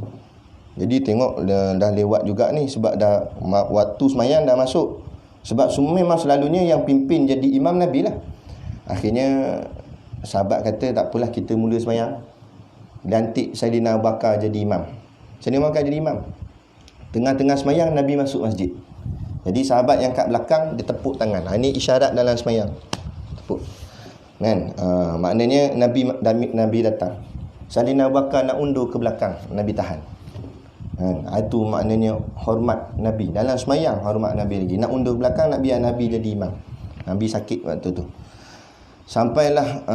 Jadi tengok dah lewat juga ni, sebab dah waktu semayang dah masuk. Sebab semua memang selalunya yang pimpin jadi imam Nabi lah. Akhirnya sahabat kata tak apalah, kita mula semayang. Lantik Saidina Abu Bakar jadi imam. Saidina Abu Bakar jadi imam. Tengah-tengah semayang Nabi masuk masjid. Jadi sahabat yang kat belakang dia tepuk tangan. Ini isyarat dalam semayang. Tepuk. Kan? Maknanya Nabi datang. Saidina Abu Bakar nak undur ke belakang, Nabi tahan. Itu maknanya hormat Nabi. Dalam semayang hormat Nabi lagi. Nak undur belakang, nak biar Nabi jadi imam. Nabi sakit waktu tu. Sampailah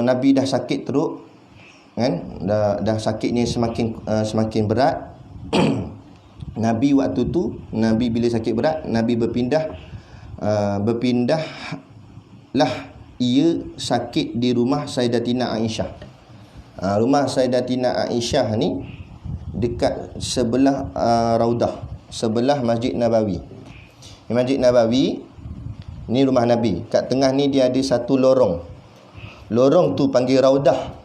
Nabi dah sakit teruk. Kan? Dah sakitnya semakin berat. Nabi waktu tu, Nabi bila sakit berat, Nabi berpindahlah ia sakit di rumah Sayyidatina Aisyah. Rumah Sayyidatina Aisyah ni dekat sebelah Raudah, sebelah Masjid Nabawi. Masjid Nabawi ni rumah Nabi. Kat tengah ni dia ada satu lorong. Lorong tu panggil Raudah.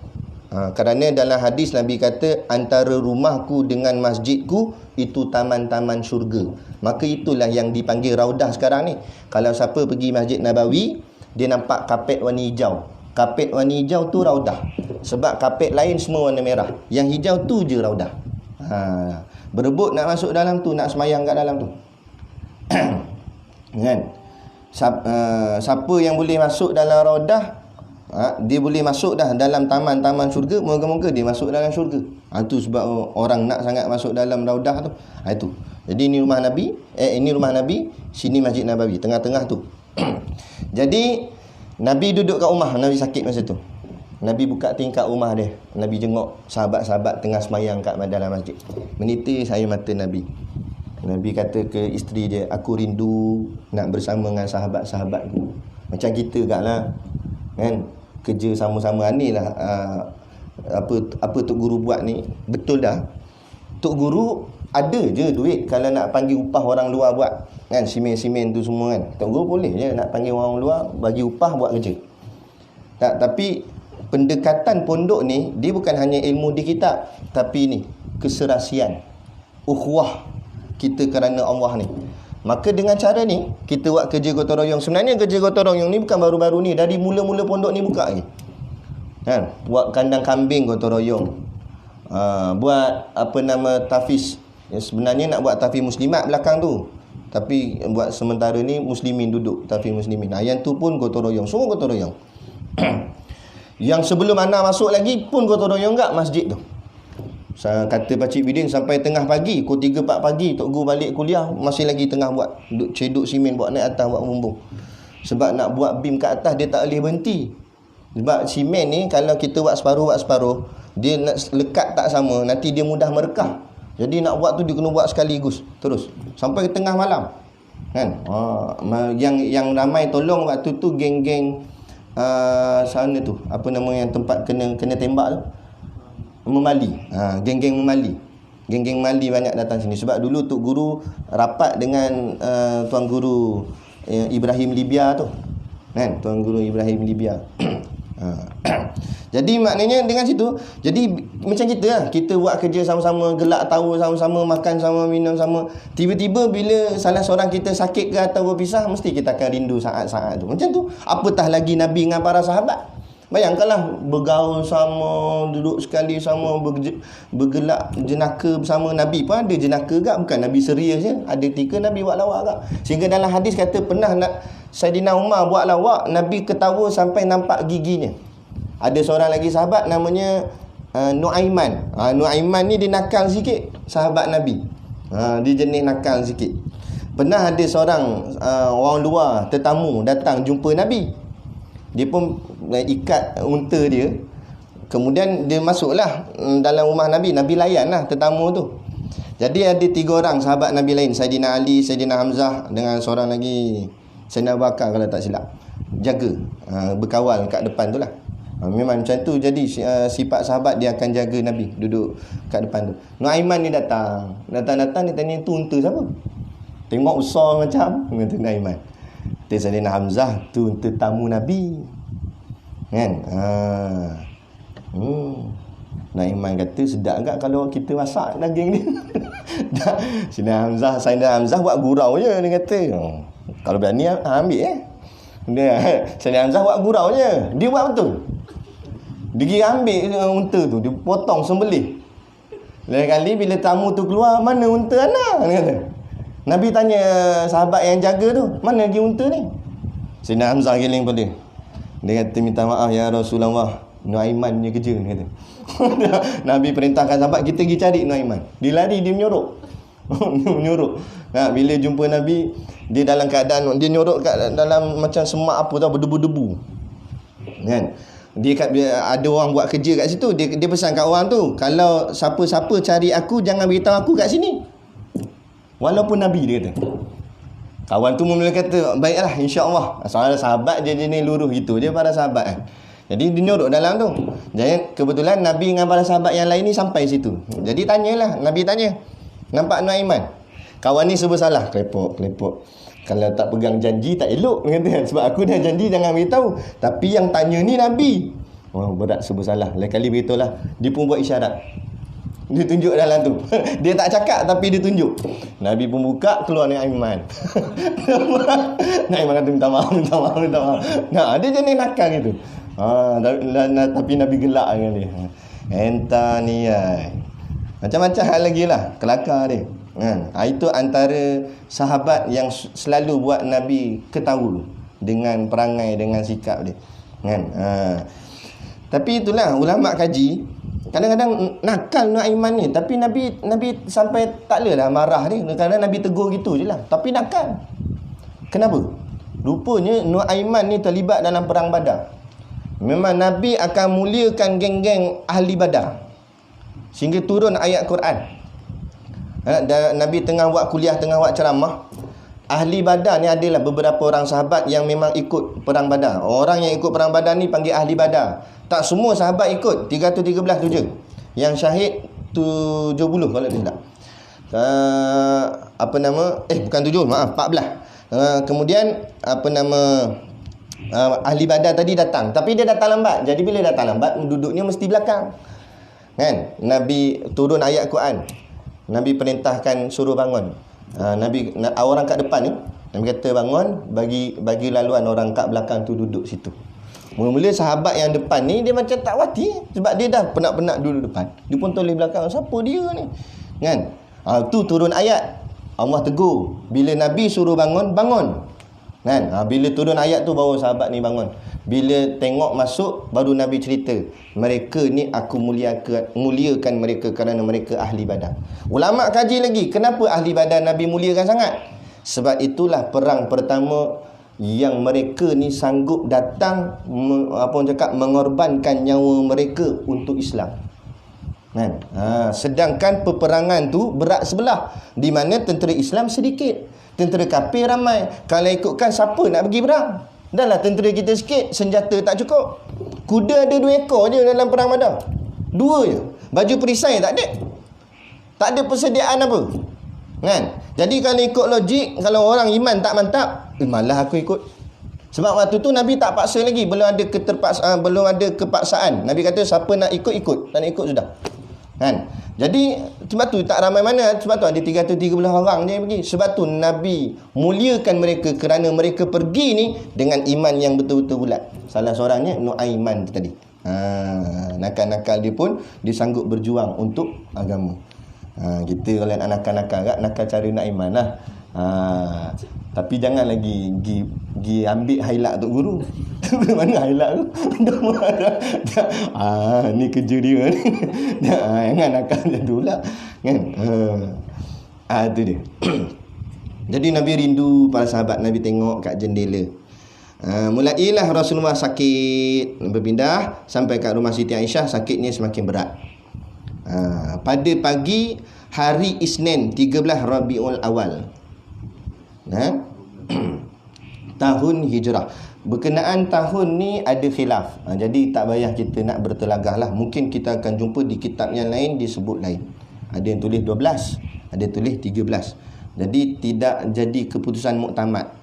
Kerana dalam hadis Nabi kata antara rumahku dengan masjidku itu taman-taman syurga. Maka itulah yang dipanggil Raudah sekarang ni. Kalau siapa pergi Masjid Nabawi, dia nampak kapet warna hijau. Kapet warna hijau tu raudah. Sebab kapet lain semua warna merah. Yang hijau tu je raudah. Berebut nak masuk dalam tu, nak semayang kat dalam tu. Kan? Siapa yang boleh masuk dalam raudah, dia boleh masuk dah dalam taman-taman syurga. Moga-moga dia masuk dalam syurga. Itu sebab orang nak sangat masuk dalam raudah tu. Itu. Jadi ini rumah Nabi, ini rumah Nabi, sini Masjid Nabawi, tengah-tengah tu. Jadi Nabi duduk kat rumah, Nabi sakit masa tu. Nabi buka tingkap rumah dia. Nabi jengok sahabat-sahabat tengah semayang kat dalam masjid. Menitis air mata Nabi. Nabi kata ke isteri dia, aku rindu nak bersama dengan sahabat-sahabat. Macam kita kat lah. Kan? Kerja sama-sama ni lah. Apa Tok Guru buat ni betul dah. Tok Guru ada je duit kalau nak panggil upah orang luar buat. Kan? Simen-simen tu semua kan. Tok Guru boleh je nak panggil orang luar bagi upah buat kerja. Tapi pendekatan pondok ni, dia bukan hanya ilmu di kitab, tapi ni keserasian, ukhuwah kita kerana Allah ni. Maka dengan cara ni kita buat kerja gotong royong. Sebenarnya kerja gotong royong ni bukan baru-baru ni, dari mula-mula pondok ni buka lagi. Kan? Buat kandang kambing gotong royong. Buat tafiz. Sebenarnya nak buat tafiz muslimat belakang tu. Tapi buat sementara ni muslimin duduk, tafiz muslimin. Yang tu pun gotong royong, semua gotong royong. Yang sebelum anak masuk lagi pun gotong royong kat masjid tu. Kata Pakcik Bidin sampai tengah pagi, pukul 3-4 pagi Tok Guru balik kuliah, masih lagi tengah buat, ceduk simen, buat naik atas, buat bumbung. Sebab nak buat bim kat atas, dia tak boleh berhenti. Sebab simen ni kalau kita buat separuh, dia nak lekat tak sama, nanti dia mudah merekah. Jadi nak buat tu dia kena buat sekaligus terus sampai ke tengah malam. Kan? Yang ramai tolong waktu tu geng-geng sana tu, apa nama yang tempat kena tembak tu, Memali. Geng-geng Memali. Geng-geng Memali banyak datang sini. Sebab dulu Tok Guru rapat dengan Tuan Guru Ibrahim Libya tu. Kan? Tuan Guru Ibrahim Libya. Jadi maknanya dengan situ, jadi macam kita lah, kita buat kerja sama-sama, gelak tahu sama-sama, makan sama, minum sama. Tiba-tiba bila salah seorang kita sakit ke atau berpisah, mesti kita akan rindu saat-saat tu. Macam tu, apatah lagi Nabi dengan para sahabat. Bayangkanlah bergaul sama, duduk sekali sama, bergelak jenaka bersama. Nabi pun ada jenaka gak, bukan Nabi serius je. Ada ketika Nabi buat lawak gak. Sehingga dalam hadis kata pernah Saidina Umar buat lawak, Nabi ketawa sampai nampak giginya. Ada seorang lagi sahabat namanya Nuaiman. Nuaiman ni dia nakal sikit, sahabat Nabi. Dia jenis nakal sikit. Pernah ada seorang orang luar tetamu datang jumpa Nabi. Dia pun ikat unta dia. Kemudian dia masuklah dalam rumah Nabi. Nabi layan lah tetamu tu. Jadi ada 3 orang sahabat Nabi lain, Saidina Ali, Saidina Hamzah dengan seorang lagi Saidina Abu Bakar kalau tak silap, jaga, berkawal kat depan tu lah. Memang macam tu. Jadi sifat sahabat, dia akan jaga Nabi, duduk kat depan tu. Nuaiman ni datang dia tanya, tu unta siapa? Tengok besar macam, kata Nuaiman. Kata Saidina Hamzah, tu tetamu Nabi. Kan? Nuaiman kata, sedap agak kalau kita masak daging ni. Saidina Hamzah buat gurau je, dia kata. Kalau berani ambil Saidina Hamzah buat gurau je. Dia buat betul. Dia pergi ambil unta tu, dia potong, sembelih. Lain kali bila tamu tu keluar, mana unta anak? Dia kata. Nabi tanya sahabat yang jaga tu, mana lagi unta ni? Saidina Hamzah giling pada dia. Dia kata, minta maaf ya Rasulullah, Nuaiman punya kerja, dia kata. Nabi perintahkan sahabat, kita pergi cari Nuaiman. Dia lari, dia menyorok. Menyorok. Bila jumpa Nabi, dia dalam keadaan, dia nyorok kat dalam macam semak apa tau, berdebu-debu. Kan? Ada orang buat kerja kat situ. Dia pesan kat orang tu, kalau siapa-siapa cari aku, jangan beritahu aku kat sini. Walaupun Nabi, dia kata. Kawan tu mula kata, baiklah insya-Allah. Soalnya sahabat dia jenis luruh gitu, dia para sahabat kan. Jadi dia nyorok dalam tu. Jadi kebetulan Nabi dengan para sahabat yang lain ni sampai situ. Jadi tanyalah, Nabi tanya, nampak Nuaiman? Kawan ni serba salah, kelepok. Kalau tak pegang janji tak elok, kata. Sebab aku dah janji jangan beritahu. Tapi yang tanya ni Nabi. Berat serba salah. Lain kali beritahulah. Dia pun buat isyarat. Dia tunjuk dalam tu. Dia tak cakap tapi dia tunjuk. Nabi pun buka, keluar Nuaiman. Nuaiman kata minta maaf. Nah, dia jenis nakal gitu. Tapi Nabi gelak dengan dia. Entah ni macam-macam hal lagi lah kelakar dia. Itu antara sahabat yang selalu buat Nabi ketawa dengan perangai, dengan sikap dia. Tapi itulah ulama kaji, kadang-kadang nakal Nuaiman ni, tapi Nabi sampai tak lelah marah dia. Kadang Nabi tegur gitu je lah, tapi nakal. Kenapa? Rupanya Nuaiman ni terlibat dalam perang Badar. Memang Nabi akan muliakan geng-geng ahli Badar, sehingga turun ayat Quran. Nabi tengah buat kuliah, tengah buat ceramah. Ahli Badar ni adalah beberapa orang sahabat yang memang ikut perang Badar. Orang yang ikut perang Badar ni panggil ahli Badar. Tak semua sahabat ikut, 313 tu je. Yang syahid 70 kalau tidak. Bukan 7, maaf, 14. Kemudian ahli Badar tadi datang, tapi dia datang lambat. Jadi bila datang lambat, duduknya mesti belakang. Kan? Nabi turun ayat Quran. Nabi perintahkan suruh bangun. Orang kat depan ni, Nabi kata bangun, bagi laluan orang kat belakang tu duduk situ. Mula-mula sahabat yang depan ni dia macam tak wati, sebab dia dah penat-penat duduk depan. Dia pun toleh belakang, siapa dia ni? Kan? Tu turun ayat. Allah tegur. Bila Nabi suruh bangun, bangun. Kan? Bila turun ayat tu baru sahabat ni bangun. Bila tengok masuk, baru Nabi cerita, mereka ni aku muliakan mereka kerana mereka ahli Badar. Ulama kaji lagi, kenapa ahli Badar Nabi muliakan sangat? Sebab itulah perang pertama yang mereka ni sanggup datang, mengorbankan nyawa mereka untuk Islam. Kan? Sedangkan peperangan tu berat sebelah, di mana tentera Islam sedikit, tentera kafir ramai. Kalau ikutkan, siapa nak pergi perang? Dah lah tentera kita sikit, senjata tak cukup. Kuda ada 2 ekor je dalam perang Badar. 2 je. Baju perisai tak ada. Tak ada persediaan apa. Kan? Jadi kalau ikut logik, kalau orang iman tak mantap, malah aku ikut. Sebab waktu tu Nabi tak paksa lagi, belum ada kepaksaan. Nabi kata siapa nak ikut, ikut. Tak nak ikut sudah. Kan? Jadi sebab tu tak ramai mana, sebab tu ada 313 orang je yang pergi. Sebab tu Nabi muliakan mereka kerana mereka pergi ni dengan iman yang betul-betul bulat. Salah seorangnya Nuaiman tu tadi. Nakal-nakal dia pun dia sanggup berjuang untuk agama. Kita kalau nak nakal-nakal kat, nakal cara Nuaiman lah. Tapi jangan lagi gi ambil highlight untuk guru. Mana highlight tu? Ni kerja dia ni. Jangan nakal macam tu lah. Kan? Itu dia. Jadi Nabi rindu para sahabat. Nabi tengok kat jendela. Mulailah Rasulullah sakit, berpindah sampai kat rumah Siti Aisyah. Sakitnya semakin berat. Pada pagi hari Isnin 13 Rabiul Awal, tahun Hijrah. Berkenaan tahun ni ada khilaf. Jadi tak payah kita nak bertelagah lah. Mungkin kita akan jumpa di kitab yang lain disebut lain. Ada yang tulis 12, ada yang tulis 13. Jadi tidak jadi keputusan muktamad.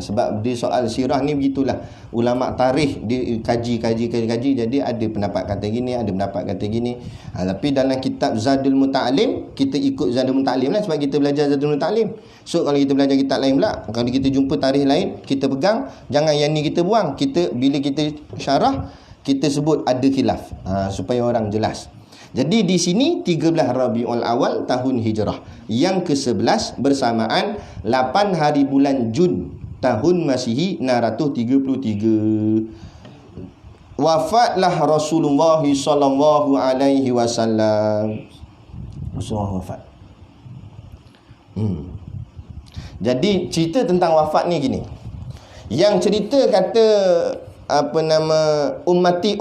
Sebab di soal sirah ni begitulah. Ulama tarikh dia kaji. Jadi ada pendapat kata gini, ada pendapat kata gini. Tapi dalam kitab Zadul Muta'alim, kita ikut Zadul Muta'alim lah, sebab kita belajar Zadul Muta'alim. So kalau kita belajar kitab lain pula, kalau kita jumpa tarikh lain, kita pegang. Jangan yang ni kita buang. Bila kita syarah, kita sebut ada khilaf, supaya orang jelas. Jadi di sini 13 Rabiul Awal tahun Hijrah yang ke-11 bersamaan 8 hari bulan Jun tahun Masihi 633. Wafatlah Rasulullah sallallahu alaihi wasallam. Rasulullah wafat. Jadi cerita tentang wafat ni gini. Yang cerita kata ummati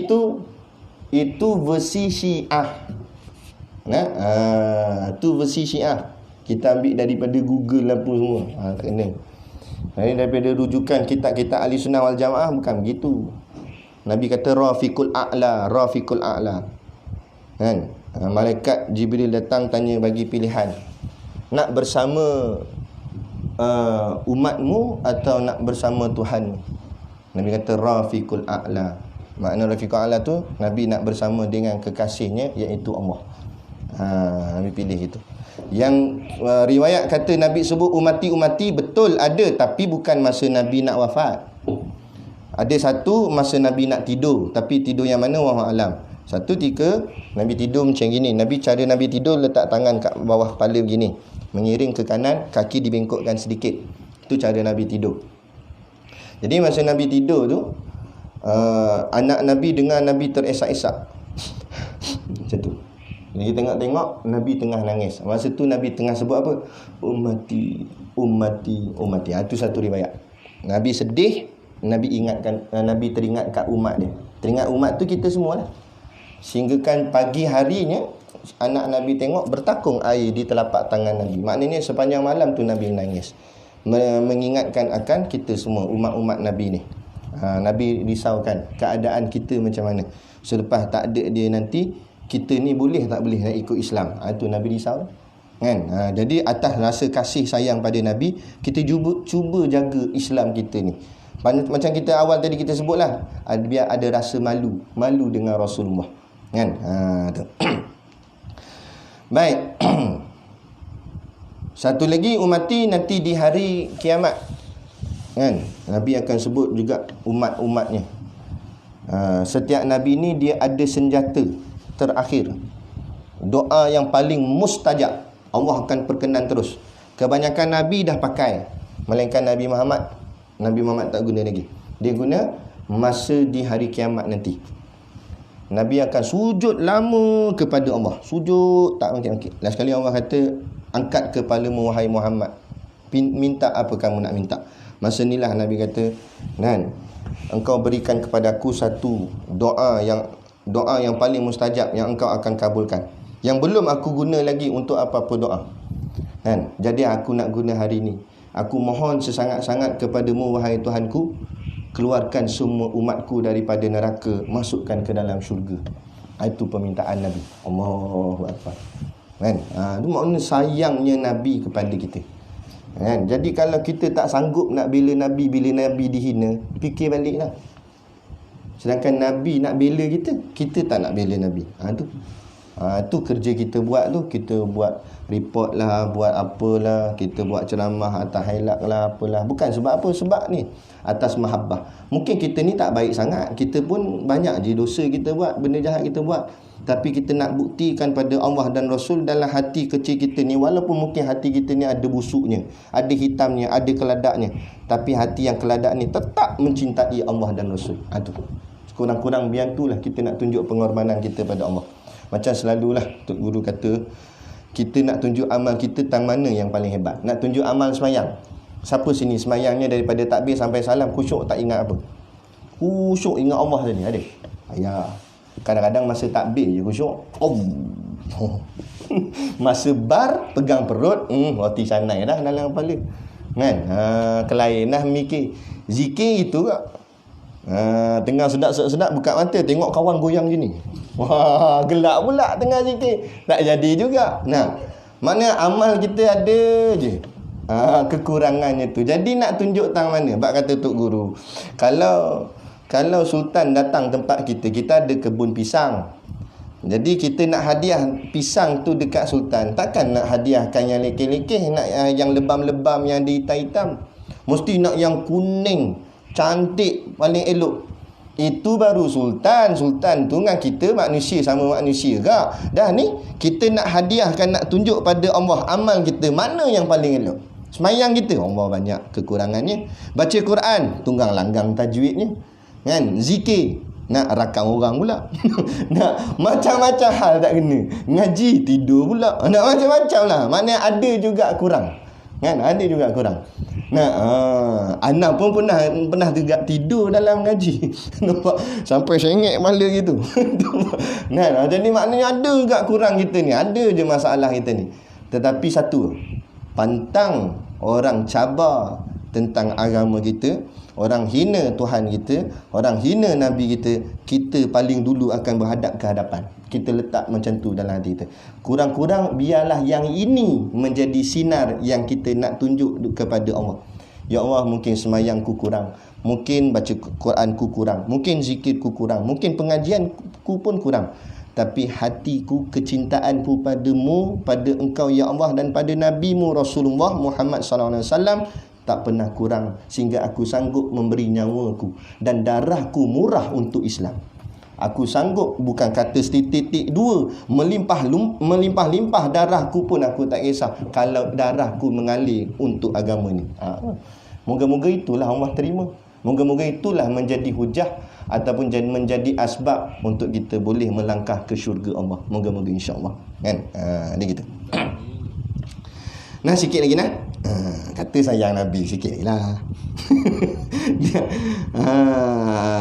tu, itu versi Syiah. Itu versi Syiah. Kita ambil daripada Google apa semua. Kena. Daripada rujukan kitab-kitab Ahli Sunnah wal Jamaah, bukan begitu. Nabi kata Rafiqul A'la. Kan? Malaikat Jibril datang tanya bagi pilihan. Nak bersama umatmu atau nak bersama Tuhan? Nabi kata Rafiqul A'la. Makna Rafiqul A'la tu, Nabi nak bersama dengan kekasihnya, iaitu Allah. Nabi pilih itu. Yang riwayat kata Nabi sebut umati, betul ada, tapi bukan masa Nabi nak wafat. Ada satu masa Nabi nak tidur, tapi tidur yang mana wallahu alam. Satu ketika Nabi tidur macam gini. Cara Nabi tidur letak tangan kat bawah kepala begini, mengiring ke kanan, kaki dibengkokkan sedikit. Itu cara Nabi tidur. Jadi masa Nabi tidur tu, anak Nabi dengar Nabi teresak-esak. Macam tu. Jadi tengok-tengok Nabi tengah nangis. Masa tu Nabi tengah sebut apa? Ummati, ummati, ummati. Itu satu riwayat. Nabi sedih, Nabi ingatkan, Nabi teringat kat umat dia. Teringat umat tu kita semua lah. Sehingga kan pagi harinya anak Nabi tengok bertakung air di telapak tangan Nabi. Maknanya sepanjang malam tu Nabi menangis, mengingatkan akan kita semua umat-umat Nabi ni. Nabi risaukan keadaan kita macam mana. Selepas tak ada dia nanti, kita ni boleh tak boleh nak ikut Islam. Itu Nabi risau kan. Jadi atas rasa kasih sayang pada Nabi, kita cuba jaga Islam kita ni. Macam kita awal tadi kita sebutlah, biar ada rasa malu dengan Rasulullah kan. Tu. Baik. Satu lagi, ummati nanti di hari kiamat kan, Nabi akan sebut juga umat-umatnya. Setiap Nabi ni dia ada senjata terakhir, doa yang paling mustajab, Allah akan perkenan terus. Kebanyakan Nabi dah pakai, melainkan Nabi Muhammad tak guna lagi. Dia guna masa di hari kiamat nanti. Nabi akan sujud lama kepada Allah. Sujud tak mungkin. Last sekali Allah kata, angkat kepalamu wahai Muhammad, minta apa kamu nak minta. Masa inilah Nabi kata, Nan, engkau berikan kepada aku satu doa yang paling mustajab, yang engkau akan kabulkan, yang belum aku guna lagi untuk apa-apa doa kan. Jadi aku nak guna hari ini. Aku mohon sesangat-sangat kepadamu wahai Tuhanku, keluarkan semua umatku daripada neraka, masukkan ke dalam syurga. Itu permintaan Nabi. Allahu Akbar kan. Itu makna sayangnya Nabi kepada kita kan. Jadi kalau kita tak sanggup nak bela Nabi bila Nabi dihina, fikir baliklah. Sedangkan Nabi nak bela kita, kita tak nak bela Nabi. Tu kerja kita buat tu. Kita buat report lah, buat apalah, kita buat ceramah atas hailak lah, apalah. Bukan sebab apa, sebab ni atas mahabbah. Mungkin kita ni tak baik sangat, kita pun banyak je dosa kita buat, benda jahat kita buat, tapi kita nak buktikan pada Allah dan Rasul dalam hati kecil kita ni, walaupun mungkin hati kita ni ada busuknya, ada hitamnya, ada keladaknya, tapi hati yang keladak ni tetap mencintai Allah dan Rasul. Tu kurang-kurang biar itulah kita nak tunjuk pengorbanan kita pada Allah. Macam selalulah Tok Guru kata, kita nak tunjuk amal kita tang mana yang paling hebat. Nak tunjuk amal semayang. Siapa sini semayangnya daripada takbir sampai salam khusyuk tak ingat apa? Khusyuk ingat Allah tadi ada? Ya. Kadang-kadang masa takbir je khusyuk. Masa bar pegang perut, roti sanai dah dalam kepala. Kan? Kelain dah mikir. Zikir itu kak. Tengah sedap-sedap buka mata tengok kawan goyang gini. Wah, gelak pula tengah zikir. Tak jadi juga. Mana amal kita ada je kekurangannya tu. Jadi nak tunjuk tang mana? Bak kata Tok Guru, kalau sultan datang tempat kita, kita ada kebun pisang. Jadi kita nak hadiah pisang tu dekat sultan, takkan nak hadiahkan yang lekeh-lekeh, nak yang lebam-lebam, yang dihitam-hitam. Mesti nak yang kuning, cantik, paling elok. Itu baru sultan. Sultan tu dengan kita manusia, sama manusia kak. Dah ni kita nak hadiahkan, nak tunjuk pada Allah amal kita mana yang paling elok. Semayang kita, Allah banyak kekurangannya. Baca Quran, tunggang langgang tajwidnya kan. Zikir, nak rakam orang pula. Nak macam-macam hal tak kena. Ngaji, tidur pula. Nak macam-macam lah. Maknanya ada juga kurang kan, ada juga kurang. Anak pun pernah juga tidur dalam ngaji. Nampak sampai sengit kepala gitu. Jadi maknanya ada juga kurang kita ni, ada je masalah kita ni. Tetapi satu, pantang orang cabar tentang agama kita, orang hina Tuhan kita, orang hina Nabi kita, kita paling dulu akan berhadap ke hadapan. Kita letak macam tu dalam hati kita. Kurang-kurang biarlah yang ini menjadi sinar yang kita nak tunjuk kepada Allah. Ya Allah, mungkin semayangku kurang, mungkin baca Quranku kurang, mungkin zikirku kurang, mungkin pengajianku pun kurang, tapi hatiku, kecintaanku padamu, pada engkau ya Allah, dan pada Nabimu Rasulullah Muhammad SAW tak pernah kurang, sehingga aku sanggup memberi nyawaku dan darahku murah untuk Islam. Aku sanggup, bukan kata setitik dua, melimpah-limpah darahku pun aku tak kisah kalau darahku mengalir untuk agama ni. Moga-moga itulah Allah terima. Moga-moga itulah menjadi hujah ataupun menjadi asbab untuk kita boleh melangkah ke syurga Allah. Moga-moga insya-Allah. Kan? Dia gitu. Nah, sikit lagi nah. Kata sayang Nabi sikit lah.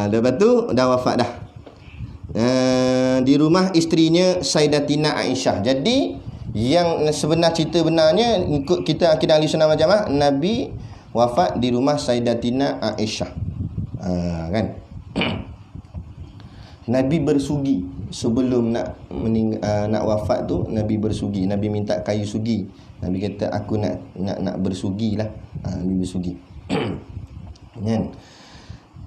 Lepas tu dah wafat dah. Di rumah isterinya Sayyidatina Aisyah. Jadi yang sebenar cerita benarnya ikut kita akidah Ahlussunnah wal Jamaah, Nabi wafat di rumah Sayyidatina Aisyah. Kan? Nabi bersugi sebelum nak wafat tu. Nabi bersugi, Nabi minta kayu sugi. Nabi kata aku nak bersugilah. Nabi bersugi. Kan?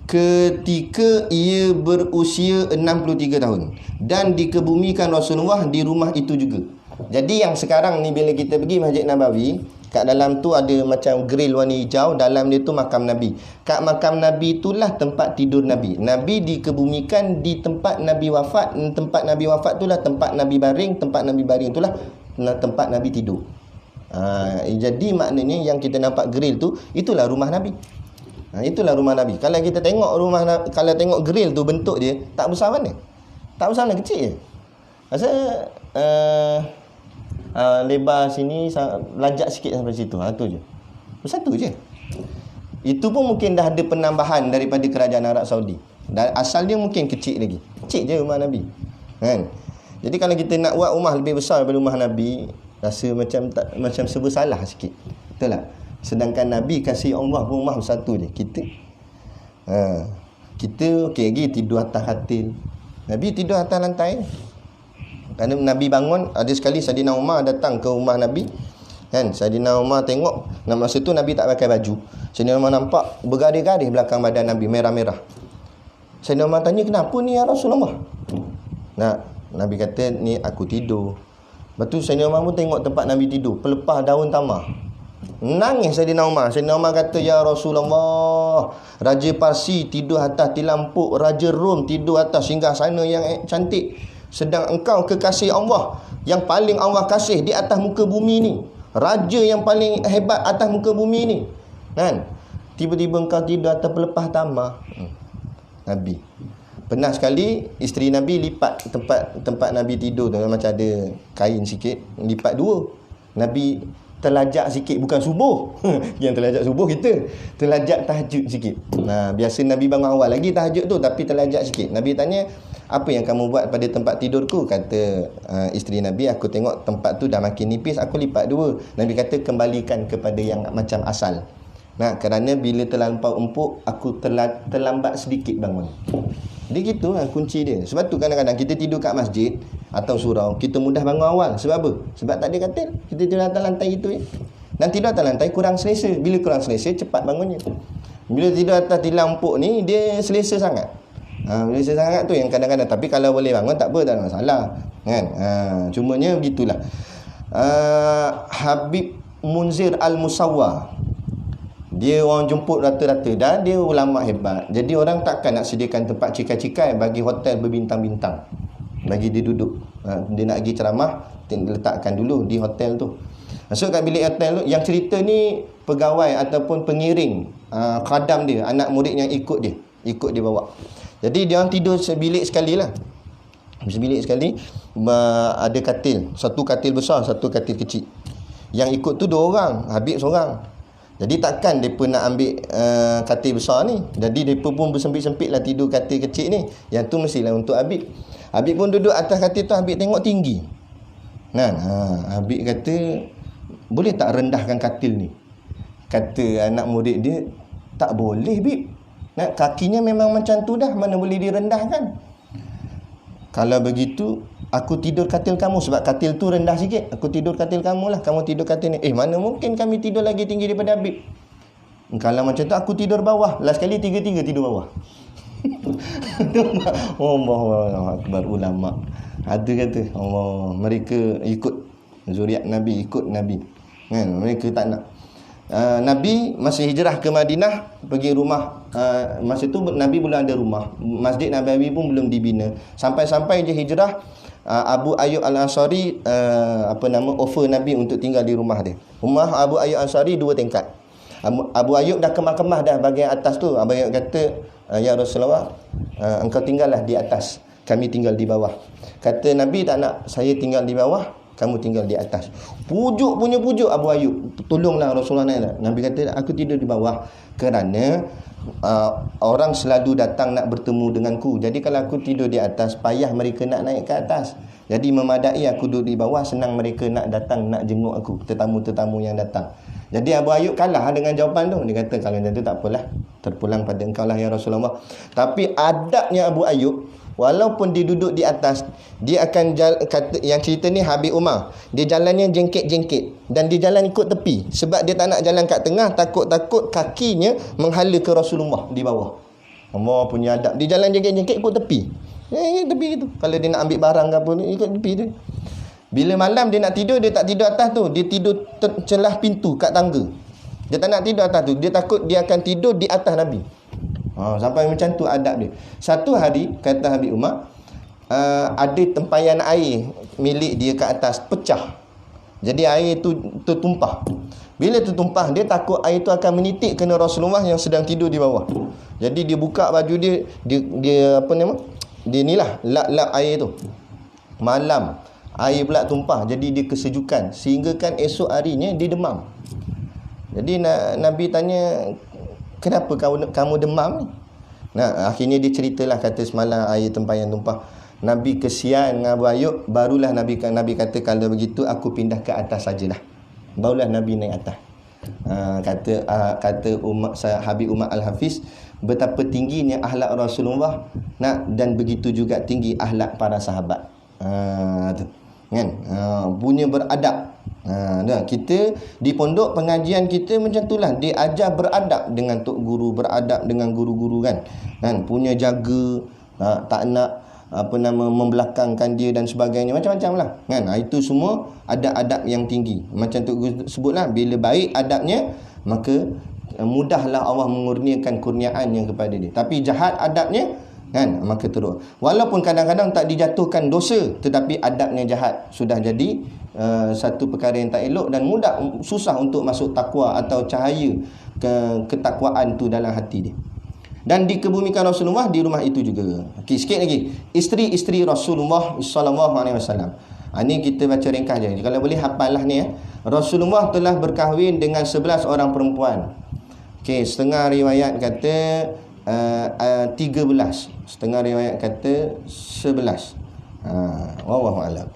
Ketika ia berusia 63 tahun dan dikebumikan Rasulullah di rumah itu juga. Jadi yang sekarang ni bila kita pergi Masjid Nabawi, kat dalam tu ada macam grill warna hijau, dalam dia tu makam Nabi. Kat makam Nabi itulah tempat tidur Nabi. Nabi dikebumikan di tempat Nabi wafat. Tempat Nabi wafat itulah tempat Nabi baring. Tempat Nabi baring itulah tempat Nabi tidur. Jadi maknanya yang kita nampak grill tu, itulah rumah Nabi. Itulah rumah Nabi. Kalau kita tengok kalau tengok grill tu bentuk dia tak besar mana. Tak besar mana, kecil je. Rasa lebar sini lajak sikit sampai situ. Tu je. Satu je. Itu pun mungkin dah ada penambahan daripada kerajaan Arab Saudi. Dan asal dia mungkin kecil lagi. Kecil je rumah Nabi. Kan? Jadi kalau kita nak buat rumah lebih besar daripada rumah Nabi, rasa macam serba salah sikit. Betul tak? Sedangkan Nabi kasih Allah rumah satu je. Kita okey lagi tidur atas katil. Nabi tidur atas lantai. Kerana Nabi bangun, ada sekali Saidina Umar datang ke rumah Nabi. Kan? Saidina Umar tengok, masa tu Nabi tak pakai baju. Saidina Umar nampak bergaris-garis belakang badan Nabi, merah-merah. Saidina Umar tanya, kenapa ni ya Rasulullah? Nabi kata, ni aku tidur. Lepas tu Saidina Umar pun tengok tempat Nabi tidur, pelepah daun tamar. Nangis Saidina Umar. Saidina Umar kata, ya Rasulullah, Raja Parsi tidur atas tilampuk, Raja Rom tidur atas singgasana yang cantik, sedang engkau kekasih Allah, yang paling Allah kasih di atas muka bumi ni, raja yang paling hebat atas muka bumi ni, kan? Tiba-tiba engkau tidur atas pelepah tamar. Nabi pernah sekali isteri Nabi lipat tempat Nabi tidur tu, macam ada kain sikit, lipat dua. Nabi terlajak sikit, bukan subuh. Yang terlajak subuh kita, terlajak tahajud sikit. Biasa Nabi bangun awal lagi tahajud tu, tapi terlajak sikit. Nabi tanya, apa yang kamu buat pada tempat tidurku? Kata isteri Nabi, aku tengok tempat tu dah makin nipis, aku lipat dua. Nabi kata, kembalikan kepada yang macam asal. Kerana bila terlampau empuk, aku terlambat sedikit bangun. Dia gitu kunci dia. Sebab tu kadang-kadang kita tidur kat masjid atau surau, kita mudah bangun awal. Sebab apa? Sebab tak ada katil. Kita tidur atas lantai itu. Dan tidur atas lantai kurang selesa. Bila kurang selesa, cepat bangunnya. Bila tidur atas tilampuk ni, dia selesa sangat. Bila selesa sangat tu yang kadang-kadang. Tapi kalau boleh bangun, tak apa, tak ada masalah. Kan? Cumanya begitulah. Habib Munzir Al-Musawwar, dia orang jemput rata-rata dan dia ulama hebat. Jadi orang takkan nak sediakan tempat cikai-cikai bagi hotel berbintang-bintang, bagi dia duduk. Dia nak pergi ceramah, letakkan dulu di hotel tu. Masuk kat bilik hotel tu. Yang cerita ni pegawai ataupun pengiring, khadam dia, anak murid yang ikut dia bawa. Jadi dia orang tidur sebilik sekali lah. Sebilik sekali, ada katil. Satu katil besar, satu katil kecil. Yang ikut tu 2 orang, Habib seorang. Jadi takkan mereka nak ambil katil besar ni. Jadi mereka pun bersempit-sempit lah tidur katil kecil ni. Yang tu mestilah untuk Habib. Habib pun duduk atas katil tu, Habib tengok tinggi. Habib kata, boleh tak rendahkan katil ni? Kata anak murid dia, tak boleh Habib. Kakinya memang macam tu dah, mana boleh direndahkan. Kalau begitu, aku tidur katil kamu, sebab katil tu rendah sikit. Aku tidur katil kamu lah, kamu tidur katil ni. Mana mungkin kami tidur lagi tinggi daripada Habib. Kalau macam tu, aku tidur bawah. Last kali 3-3 tidur bawah. Allah Akbar ulama. Ada kata, Allah, mereka ikut zuriat Nabi, ikut Nabi. Kan? Mereka tak nak. Nabi masa hijrah ke Madinah, pergi rumah, masa tu Nabi belum ada rumah, Masjid Nabawi pun belum dibina. Sampai-sampai je hijrah, Abu Ayyub Al-Ansari offer Nabi untuk tinggal di rumah dia. Rumah Abu Ayyub Al-Ansari 2 tingkat. Abu Ayyub dah kemah-kemah dah bahagian atas tu. Abu Ayyub kata, ya Rasulullah, engkau tinggallah di atas, kami tinggal di bawah. Kata Nabi, tak nak, saya tinggal di bawah, kamu tinggal di atas. Pujuk Abu Ayyub, tolonglah Rasulullah naik. Nabi kata, aku tidur di bawah kerana orang selalu datang nak bertemu denganku. Jadi kalau aku tidur di atas, payah mereka nak naik ke atas. Jadi memadai aku duduk di bawah, senang mereka nak datang, nak jenguk aku, tetamu-tetamu yang datang. Jadi Abu Ayyub kalah dengan jawapan tu. Dia kata, kalau macam tu tak apalah, terpulang pada engkau lah ya Rasulullah. Tapi adabnya Abu Ayyub, walaupun dia duduk di atas, dia akan kata, yang cerita ni Habib Umar, dia jalannya jengkit-jengkit dan dia jalan ikut tepi sebab dia tak nak jalan kat tengah, takut-takut kakinya menghala ke Rasulullah di bawah. Allah punya adab, dia jalan jengkit-jengkit ikut tepi. Tepi gitu. Kalau dia nak ambil barang ke apa, ikut tepi tu. Bila malam dia nak tidur, dia tak tidur atas tu, dia tidur celah pintu kat tangga. Dia tak nak tidur atas tu, dia takut dia akan tidur di atas Nabi. Sampai macam tu adab dia. Satu hari, kata Habib Umar, ada tempayan air milik dia kat atas pecah. Jadi air tu tertumpah. Bila tertumpah, dia takut air tu akan menitik kena Rasulullah yang sedang tidur di bawah. Jadi dia buka baju dia apa nama? Dia nilah lap air tu. Malam air pula tumpah, jadi dia kesejukan sehingga kan esok harinya dia demam. Jadi Nabi tanya, kenapa kamu demam ni? Akhirnya dia ceritalah, kata semalam air tempayan tumpah. Nabi kesian dengan Abu Ayyub, barulah Nabi kata, kalau begitu aku pindah ke atas sajalah. Barulah Nabi naik atas. Kata Habib Umar Al-Hafiz, betapa tingginya akhlak Rasulullah, dan begitu juga tinggi akhlak para sahabat. Kan? Punya beradab. Kita di pondok pengajian kita macam itulah, dia ajar beradab dengan tok guru, beradab dengan guru-guru kan. Punya jaga, tak nak membelakangkan dia dan sebagainya, macam-macam lah kan. Itu semua adab-adab yang tinggi. Macam tok guru sebutlah, bila baik adabnya, maka mudahlah Allah mengurniakan kurniaan yang kepada dia. Tapi jahat adabnya kan, maka teruk. Walaupun kadang-kadang tak dijatuhkan dosa, tetapi adabnya jahat, sudah jadi satu perkara yang tak elok dan susah untuk masuk takwa atau cahaya ketakwaan tu dalam hati dia. Dan dikebumikan Rasulullah di rumah itu juga. Okay, sikit lagi, isteri-isteri Rasulullah sallallahu alaihi wasallam. Ini kita baca ringkas je, kalau boleh hafal lah ni ya. Rasulullah telah berkahwin dengan 11 orang perempuan. Okay, setengah riwayat kata 13, setengah riwayat kata 11. Wallahu a'lam.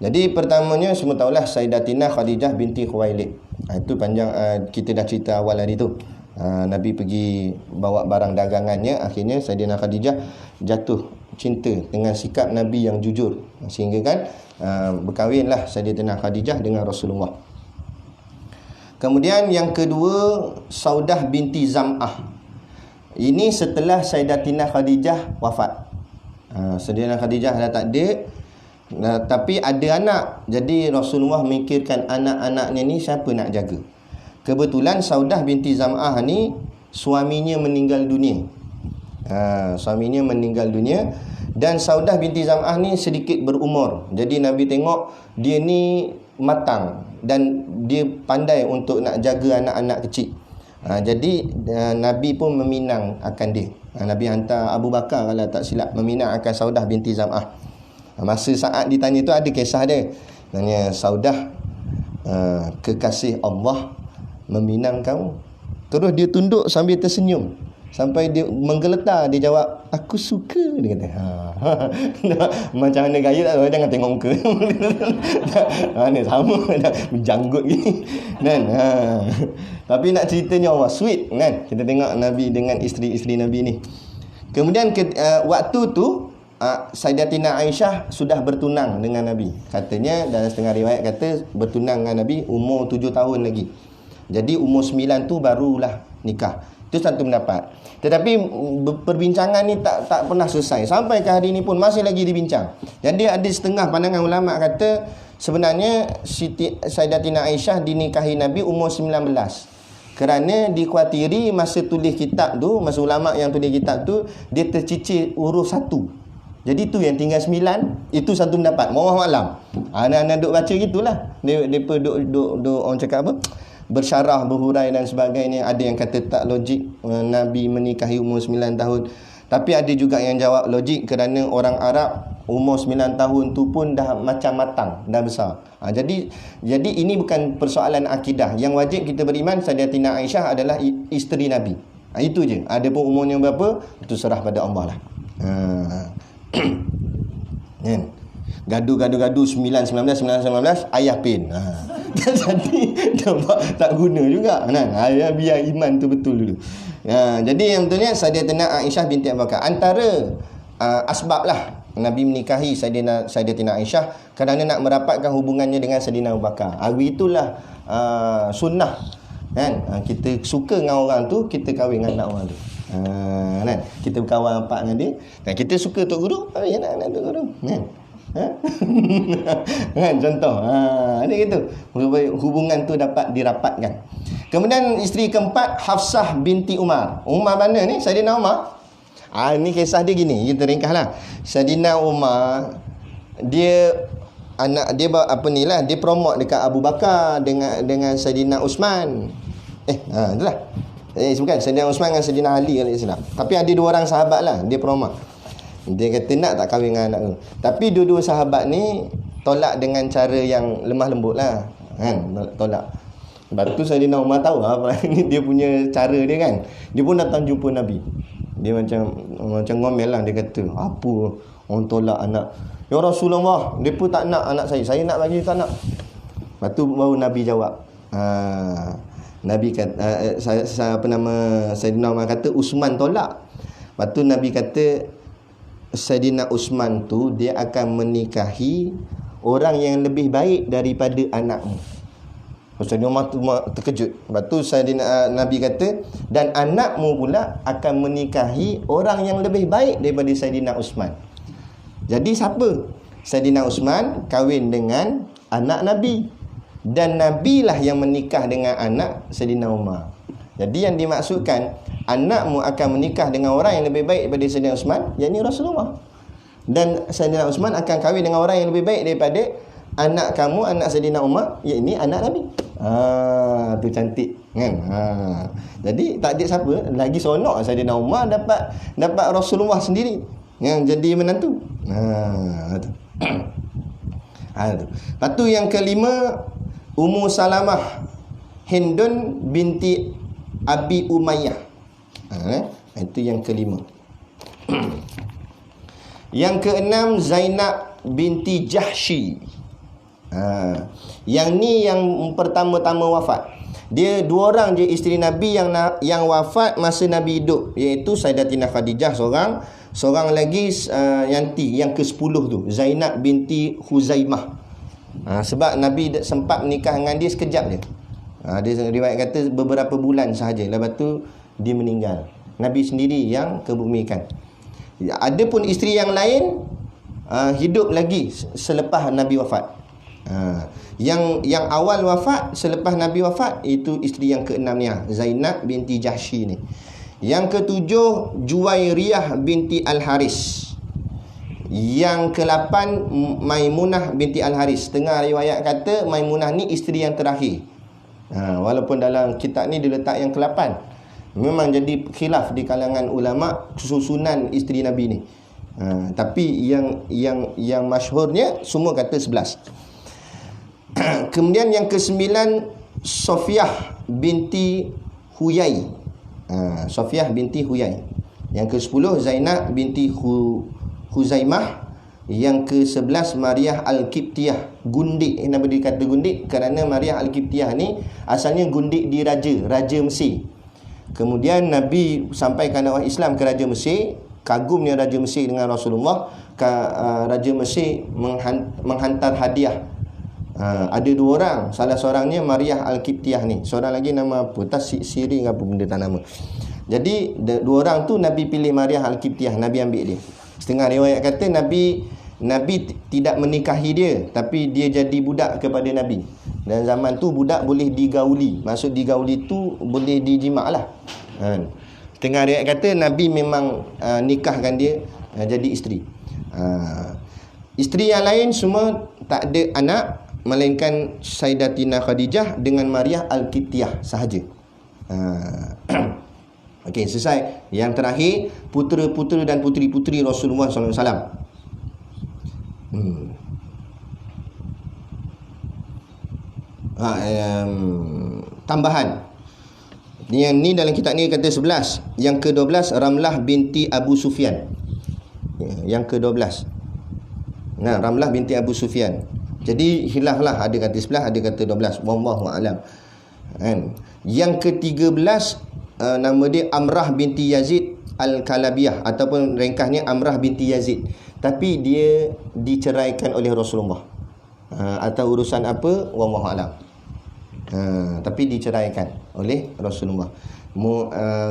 Jadi pertamanya semua tahulah Sayyidatina Khadijah binti Khuwailid. Itu panjang, kita dah cerita awal hari tu. Nabi pergi bawa barang dagangannya, akhirnya Sayyidatina Khadijah jatuh cinta dengan sikap Nabi yang jujur, sehingga kan berkahwinlah Sayyidatina Khadijah dengan Rasulullah. Kemudian yang kedua, Saudah binti Zam'ah. Ini setelah Sayyidatina Khadijah wafat. Sayyidatina Khadijah dah tak ada, tapi ada anak. Jadi Rasulullah memikirkan anak-anaknya ni siapa nak jaga. Kebetulan Saudah binti Zam'ah ni suaminya meninggal dunia. Suaminya meninggal dunia, dan Saudah binti Zam'ah ni sedikit berumur. Jadi Nabi tengok dia ni matang dan dia pandai untuk nak jaga anak-anak kecil. Jadi Nabi pun meminang akan dia. Nabi hantar Abu Bakar kalau tak silap meminang akan Saudah binti Zam'ah. Masa saat ditanya tu ada kisah dia. Tanya, Saudah, kekasih Allah meminang kamu? Terus dia tunduk sambil tersenyum, sampai dia menggeletar. Dia jawab, aku suka. Dia kata, macam mana gaya tak tahu, jangan tengok muka. Ni sama janggut gini kan. Tapi nak ceritanya Allah sweet kan. Kita tengok Nabi dengan isteri-isteri Nabi ni. Kemudian waktu tu Sayyidatina Aisyah sudah bertunang dengan Nabi. Katanya dalam setengah riwayat kata bertunang dengan Nabi umur 7 tahun lagi. Jadi umur 9 tu barulah nikah. Itu satu pendapat. Tetapi perbincangan ni tak pernah selesai. Sampai ke hari ni pun masih lagi dibincang. Jadi ada setengah pandangan ulama kata sebenarnya Sayyidatina Aisyah dinikahi Nabi umur 19. Kerana dikhawatiri masa tulis kitab tu, masa ulama yang tulis kitab tu, dia tercicir huruf satu. Jadi tu yang tinggal 9, itu satu pendapat. Wallahu alam. Anak-anak duk baca gitulah. Depa duk orang cakap apa? Bersyarah, berhurai dan sebagainya. Ada yang kata tak logik, Nabi menikahi umur 9 tahun. Tapi ada juga yang jawab logik, kerana orang Arab umur 9 tahun tu pun dah macam matang, dah besar. Jadi ini bukan persoalan akidah. Yang wajib kita beriman Sayyidatina Aisyah adalah isteri Nabi. Itu je. Adapun umurnya berapa, itu serah pada Allah lah. Gaduh 9, 19 ayah pin. Jadi tak guna juga. Biar iman tu betul dulu. Jadi yang betulnya Sayyidatina Aisyah binti Abu Bakar. Antara asbab lah Nabi menikahi Sayyidatina Aisyah kerana nak merapatkan hubungannya dengan Sayyidina Abu Bakar. Itulah sunnah kan. Kita suka dengan orang tu, kita kahwin dengan anak orang tu. Kan? Kita berkawan rapat dengan dia, dan kita suka Tok Guru, kahwin anak Tok Guru kan. Kan contoh. Ada gitu. Hubungan tu dapat dirapatkan. Kemudian isteri keempat Hafsah binti Umar. Umar mana ni? Sayyidina Umar. Ni kisah dia gini, kita ringkaslah. Sayyidina Umar, dia anak dia apa ni lah, dia promote dekat Abu Bakar dengan Sayyidina Uthman. Itulah. Bukan Sayyidina Uthman dengan Sayyidina Ali alaihissalam. Tapi ada dua orang sahabat lah dia promote. Dia kata nak tak kahwin dengan anak tu. Tapi dua-dua sahabat ni tolak dengan cara yang lemah lembut lah kan, tolak. Lepas tu Sayyidina Umar tahu apa ni dia punya cara dia kan. Dia pun datang jumpa Nabi. Dia macam ngomel lah. Dia kata, apa orang tolak anak? Ya Rasulullah, dia pun tak nak anak saya nak bagi, tak nak. Lepas tu baru Nabi jawab. Nabi kata, Sayyidina Umar kata Uthman tolak. Lepas tu Nabi kata Sayyidina Uthman tu dia akan menikahi orang yang lebih baik daripada anakmu. Sayyidina Umar tu terkejut. Lepas tu Nabi kata, dan anakmu pula akan menikahi orang yang lebih baik daripada Sayyidina Uthman. Jadi siapa? Sayyidina Uthman kahwin dengan anak Nabi, dan Nabi lah yang menikah dengan anak Sayyidina Umar. Jadi yang dimaksudkan, anakmu akan menikah dengan orang yang lebih baik daripada Sayyidina Uthman, yakni Rasulullah. Dan Sayyidina Uthman akan kahwin dengan orang yang lebih baik daripada anak kamu, anak Sayyidina Umar, yakni anak Nabi. Tu cantik kan. Jadi tak ada siapa lagi seronok Sayyidina Umar dapat Rasulullah sendiri yang jadi menantu. Tu. Lepas tu yang kelima, Ummu Salamah Hindun binti Abi Umayyah. Itu yang kelima. Yang keenam, Zainab binti Jahsy. Yang ni yang pertama-tama wafat. Dia dua orang je isteri Nabi yang wafat masa Nabi hidup, iaitu Sayyidatina Khadijah seorang lagi yang ke-10 tu, Zainab binti Huzaimah. Sebab Nabi sempat menikah dengan dia sekejap je. Dia riwayat kata beberapa bulan sahaja, lepas tu dia meninggal. Nabi sendiri yang kebumikan. Adapun isteri yang lain hidup lagi selepas Nabi wafat. Yang awal wafat selepas Nabi wafat itu isteri yang ke-6 ni, Zainab binti Jahsy ni. Yang ke-7 Juwairiyah binti Al-Haris. Yang ke-8 Maimunah binti Al-Haris. Setengah riwayat kata Maimunah ni isteri yang terakhir. Walaupun dalam kitab ni dia letak yang ke-8. Memang jadi khilaf di kalangan ulama susunan isteri Nabi ni. Tapi yang masyhurnya semua kata 11. Kemudian yang ke-9 Sofiyah binti Huyai. Sofiyah binti Huyai. Yang ke-10 Zainab binti Huzaimah. Yang ke-11 Maryah Al-Qibtiyah. Gundik. Kenapa dia kata gundik? Kerana Maryah Al-Qibtiyah ni asalnya gundik di Raja Mesir. Kemudian Nabi sampaikan dakwah Islam ke Raja Mesir. Kagumnya Raja Mesir dengan Rasulullah. Raja Mesir menghantar hadiah. Ada dua orang. Salah seorangnya Maryah Al-Qibtiyah ni. Seorang lagi nama apa? Siring apa benda tak nama. Jadi dua orang tu Nabi pilih Maryah Al-Qibtiyah. Nabi ambil dia. Setengah riwayat kata Nabi tidak menikahi dia, tapi dia jadi budak kepada Nabi. Dan zaman tu budak boleh digauli. Maksud digauli tu boleh dijimak lah. Setengah riwayat kata Nabi memang nikahkan dia jadi isteri. Isteri yang lain semua tak ada anak, melainkan Sayyidatina Khadijah dengan Maria Al-Qibtiyah sahaja. Okey, selesai. Yang terakhir, putera-putera dan puteri-puteri Rasulullah SAW. Tambahan. Yang ni dalam kitab ni kata 11. Yang ke-12 Ramlah binti Abu Sufyan. Yang ke-12. Ramlah binti Abu Sufyan. Jadi khilaf lah, ada kata 11, ada kata 12. Wallahu a'lam. Yang ke-13 nama dia Amrah binti Yazid Al-Kalabiyah, ataupun ringkasnya Amrah binti Yazid. Tapi dia diceraikan oleh Rasulullah. Atau urusan apa, wallahu a'lam. Tapi diceraikan oleh Rasulullah.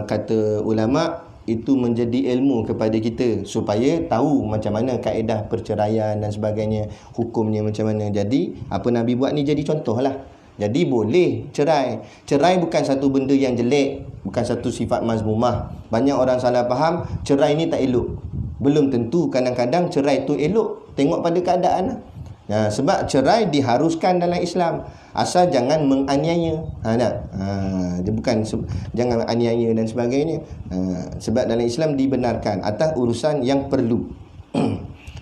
Kata ulama, itu menjadi ilmu kepada kita supaya tahu macam mana kaedah perceraian dan sebagainya, hukumnya macam mana. Jadi apa Nabi buat ni jadi contoh lah. Jadi boleh cerai. Cerai bukan satu benda yang jelek, bukan satu sifat mazmumah. Banyak orang salah faham cerai ni tak elok. Belum tentu, kadang-kadang cerai tu elok. Tengok pada keadaan lah. Sebab cerai diharuskan dalam Islam, asal jangan menganiaya. Dia bukan jangan aniaya dan sebagainya. Sebab dalam Islam dibenarkan atas urusan yang perlu.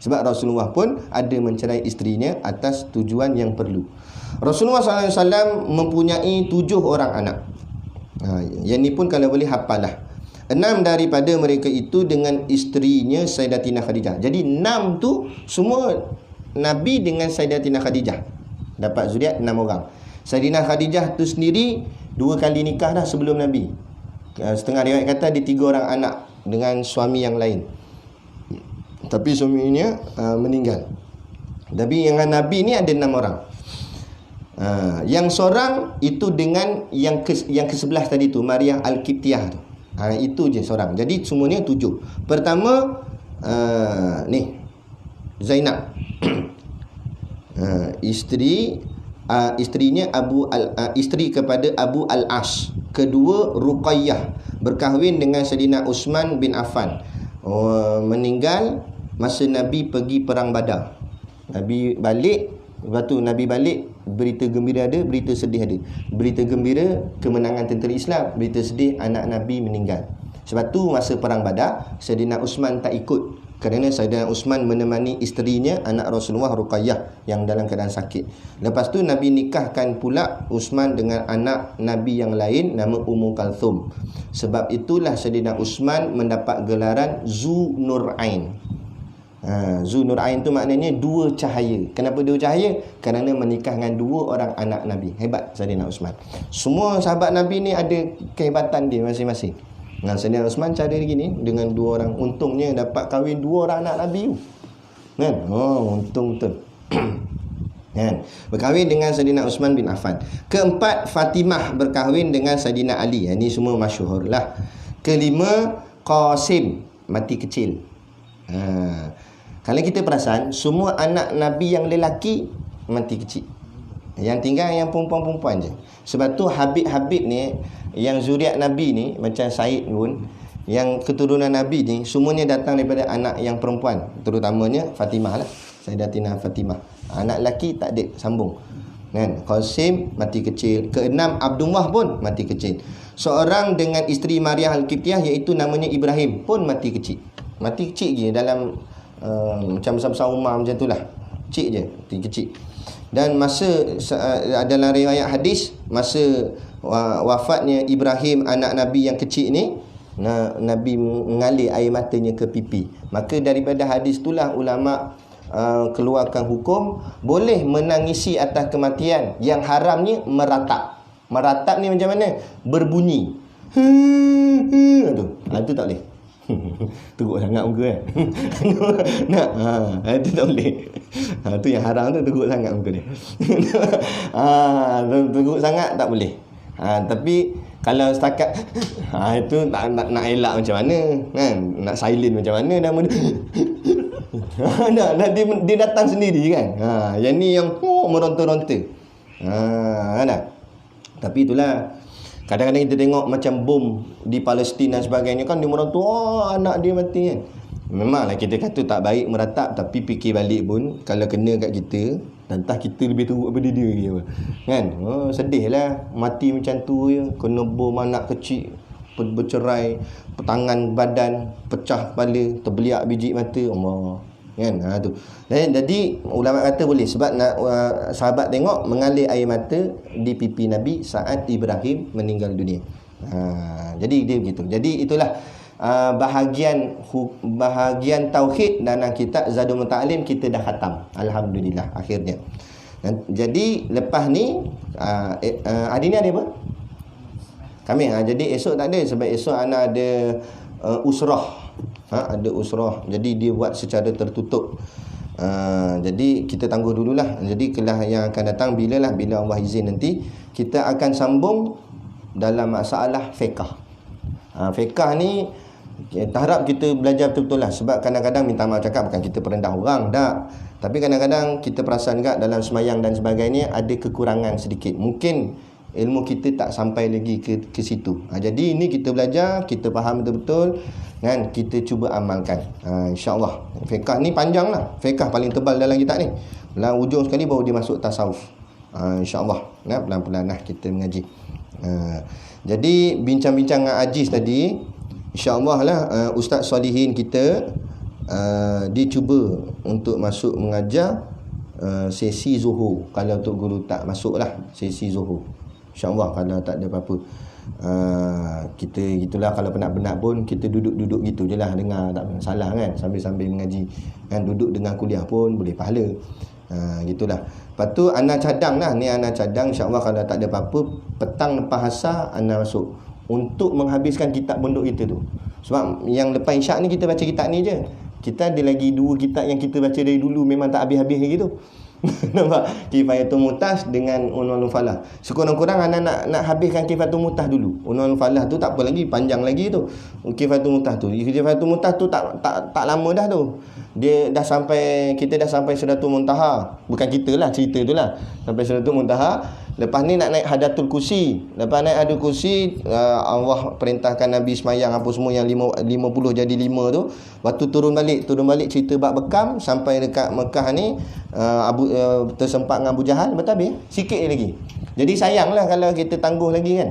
Sebab Rasulullah pun ada mencerai isterinya atas tujuan yang perlu. Rasulullah SAW mempunyai 7 orang anak. Yang ni pun kalau boleh hafal lah. 6 daripada mereka itu dengan isterinya Sayyidatina Khadijah. Jadi 6 tu semua Nabi dengan Sayyidatina Khadijah. Dapat zuriat 6 orang. Sayyidatina Khadijah tu sendiri 2 kali nikah dah sebelum Nabi. Setengah riwayat kata ada 3 orang anak dengan suami yang lain. Tapi suaminya meninggal. Tapi yang Nabi ni ada 6 orang. Yang seorang itu dengan yang ke-11 tadi tu, Maria Al-Qibtiyah tu. Itu je seorang. Jadi semuanya 7. Pertama ni Zainab. Isterinya isteri kepada Abu Al-As. Kedua Ruqayyah, berkahwin dengan Sayyidina Uthman bin Affan. Meninggal masa Nabi pergi perang Badar. Nabi balik, lepas tu Nabi balik, berita gembira ada, berita sedih ada. Berita gembira kemenangan tentera Islam, berita sedih anak Nabi meninggal. Sebab tu masa perang Badar Sayyidina Uthman tak ikut, kerana Sayyidina Uthman menemani isterinya, anak Rasulullah Ruqayyah, yang dalam keadaan sakit. Lepas tu Nabi nikahkan pula Uthman dengan anak Nabi yang lain, nama Ummu Kalthum. Sebab itulah Sayyidina Uthman mendapat gelaran Zu Nurain. Zu Nurain tu maknanya 2 cahaya. Kenapa 2 cahaya? Kerana menikah dengan 2 orang anak Nabi. Hebat Sayyidina Uthman. Semua sahabat Nabi ni ada kehebatan dia masing-masing. Sayyidina Uthman cara gini, dengan 2 orang. Untungnya dapat kahwin 2 orang anak Nabi tu, kan? Untung betul. Kan? Berkahwin dengan Sayyidina Uthman bin Affan. Keempat, Fatimah berkahwin dengan Sayyidina Ali. Ini semua masyhur lah. Kelima, Qasim, mati kecil. Kalau kita perasan, semua anak Nabi yang lelaki mati kecil. Yang tinggal yang perempuan-perempuan je. Sebab tu Habib-Habib ni, yang zuriat Nabi ni, macam Said pun, yang keturunan Nabi ni, semuanya datang daripada anak yang perempuan. Terutamanya Fatimah lah, Sayyidatina Fatimah. Anak lelaki tak ada sambung, kan? Qasim mati kecil. Keenam, Abdullah pun mati kecil. Seorang dengan isteri Maria Al-Qibtiyah, iaitu namanya Ibrahim, pun mati kecil. Mati kecil je, dalam macam besar-besar umar macam tu lah, kecil je, mati kecil. Dan masa dalam riwayat hadis, masa wafatnya Ibrahim, anak Nabi yang kecil ni, Nabi mengalir air matanya ke pipi. Maka daripada hadis itulah ulama keluarkan hukum boleh menangisi atas kematian. Yang haramnya meratap. Meratap ni macam mana? Berbunyi. Itu tak boleh. Teruk sangat muka kan. Itu tak boleh. Tu yang haram tu, teruk sangat muka dia. Teruk sangat tak boleh. Tapi kalau setakat itu tak nak elak macam mana kan, nak silent macam mana nama dia. Dia datang sendiri kan. Yang ni yang meronta-ronta. Kan? Tapi itulah, kadang-kadang kita tengok macam bom di Palestin dan sebagainya kan, dia orang tu anak dia mati kan. Memanglah kita kata tak baik meratap, tapi fikir balik pun kalau kena kat kita, entah kita lebih teruk daripada dia ke, kan. Sedih lah mati macam tu je, kena bom, anak kecil bercerai, tangan badan pecah kepala, terbeliak biji mata, Allah, kan. Tu. Jadi ulama kata boleh, sebab nak sahabat tengok mengalir air mata di pipi Nabi saat Ibrahim meninggal dunia. Jadi dia begitu. Jadi itulah bahagian tauhid dalam kitab Zadul Muta'alim kita dah khatam, alhamdulillah akhirnya. Jadi lepas ni hari ni ada apa? Kami jadi esok tak ada, sebab esok anak ada usrah. Ada usrah. Jadi dia buat secara tertutup. Jadi kita tangguh dululah. Jadi kelas yang akan datang bila Allah izin nanti kita akan sambung dalam masalah fiqh. Fiqh ni kita harap kita belajar betul-betul lah. Sebab kadang-kadang minta maaf cakap, bukan kita perendah orang, tak. Tapi kadang-kadang kita perasan juga dalam semayang dan sebagainya ada kekurangan sedikit. Mungkin ilmu kita tak sampai lagi ke situ. Jadi ini kita belajar, kita faham betul-betul, kan, kita cuba amalkan. InsyaAllah. Fiqh ni panjang lah. Fiqh paling tebal dalam kitab ni. Dalam ujung sekali baru dia masuk tasawuf. InsyaAllah. Pelan-pelan lah kita mengaji. Jadi bincang-bincang dengan Aziz tadi, InsyaAllah lah Ustaz Solihin kita dia cuba untuk masuk mengajar sesi Zuhur. Kalau Tok Guru tak masuk lah sesi Zuhur, InsyaAllah kalau tak ada apa-apa. Kita gitulah, kalau penat-penat pun kita duduk-duduk gitu je lah, dengar, tak salah kan, sambil-sambil mengaji kan, duduk dengar kuliah pun boleh pahala. Gitulah. Lepas tu Ana cadang lah, ni Ana cadang, InsyaAllah kalau tak ada apa-apa petang lepas asar Ana masuk untuk menghabiskan kitab pondok kita tu. Sebab yang lepas isyak ni kita baca kitab ni je. Kita ada lagi 2 kitab yang kita baca dari dulu, memang tak habis-habis lagi tu. Nampak? Kifayatul Mutah dengan Unwanul Falah. Sekurang-kurang anak nak habiskan Kifayatul Mutah dulu. Unwanul Falah tu tak apa lagi, panjang lagi tu. Kifayatul Mutah tu. Kifayatul Mutah tu tak lama dah tu. Dia dah sampai, kita dah sampai Suratul Muntaha. Bukan kita lah, cerita tu lah. Sampai Suratul Muntaha. Lepas ni nak naik Hadatul Kursi. Lepas naik Hadatul Kursi, Allah perintahkan Nabi semayang apa semua yang 50 jadi 5 tu. Waktu turun balik cerita bab bekam sampai dekat Mekah ni, tersempat dengan Abu Jahal, betul habis sikit lagi. Jadi sayanglah kalau kita tangguh lagi kan.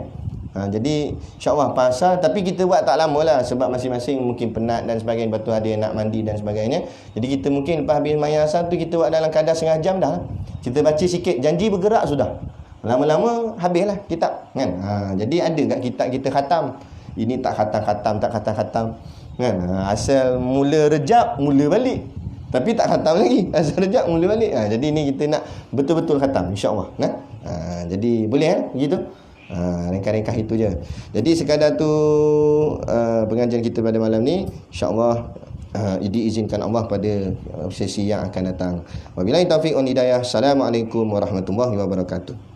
Jadi insyaAllah pasal, tapi kita buat tak lama lah, sebab masing-masing mungkin penat dan sebagainya, betul ada yang nak mandi dan sebagainya. Jadi kita mungkin lepas habis semayang asar tu kita buat dalam kadar setengah jam dah. Kita baca sikit, janji bergerak sudah. Lama-lama habislah kitab kan. Jadi ada kat kitab kita khatam. Ini tak khatam kan. Asal mula Rejab mula balik, tapi tak khatam lagi. Asal Rejab mula balik. Jadi ni kita nak betul-betul khatam insya-Allah kan. Jadi boleh kan begitu. Ringkas-ringkas itu je. Jadi sekadar tu pengajian kita pada malam ni, insya-Allah diizinkan Allah pada sesi yang akan datang. Wabillahi taufiq wal hidayah. Assalamualaikum warahmatullahi wabarakatuh.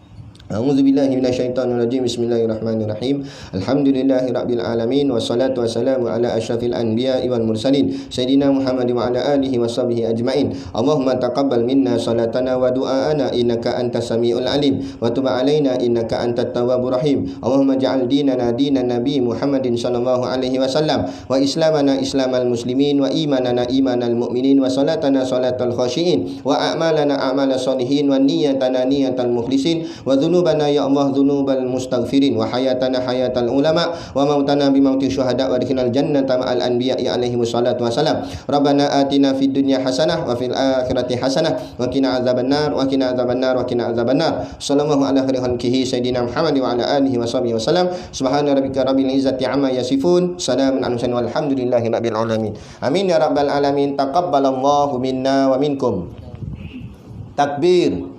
A'udzubillahi minasyaitonirrajim. Bismillahirrahmanirrahim. Alhamdulillahirabbil alamin wassalatu wassalamu ala asyrafil anbiya'i wal mursalin sayidina Muhammad wa ala alihi washabbihi ajmain. Allahumma taqabbal minna salatana wa du'aana innaka antas samiul alim wa tub alaina innaka antat tawwabur rahim. Allahumma ja'al dinana dinan nabi Muhammadin sallallahu alaihi wasallam wa islamana islamal muslimin wa imanana imanal mu'minin wa salatana salatal khashiin wa a'malana a'malas solihin wa niyyatana niyyatal mukhlisin wa dhunubana ya Allah dhunubal mustaghfirin wa hayatana hayatal ulama wa mautana bi mauti syuhada wa adkhilnal jannata ma'al anbiya'i alaihi wassalatu wassalam. Rabbana atina fid dunya hasanah wa fil akhirati hasanah wa qina adzabannar wa qina adzabannar wa qina adzabannar. Sallallahu ala khairi khalqihi sayidina Muhammad wa ala alihi washabbihi wasallam. Subhana rabbika rabbil izzati amma yasifun, salamun alal mursalin walhamdulillahi rabbil alamin. Amin ya rabbal alamin. Taqabbalallahu minna wa minkum. Takbir.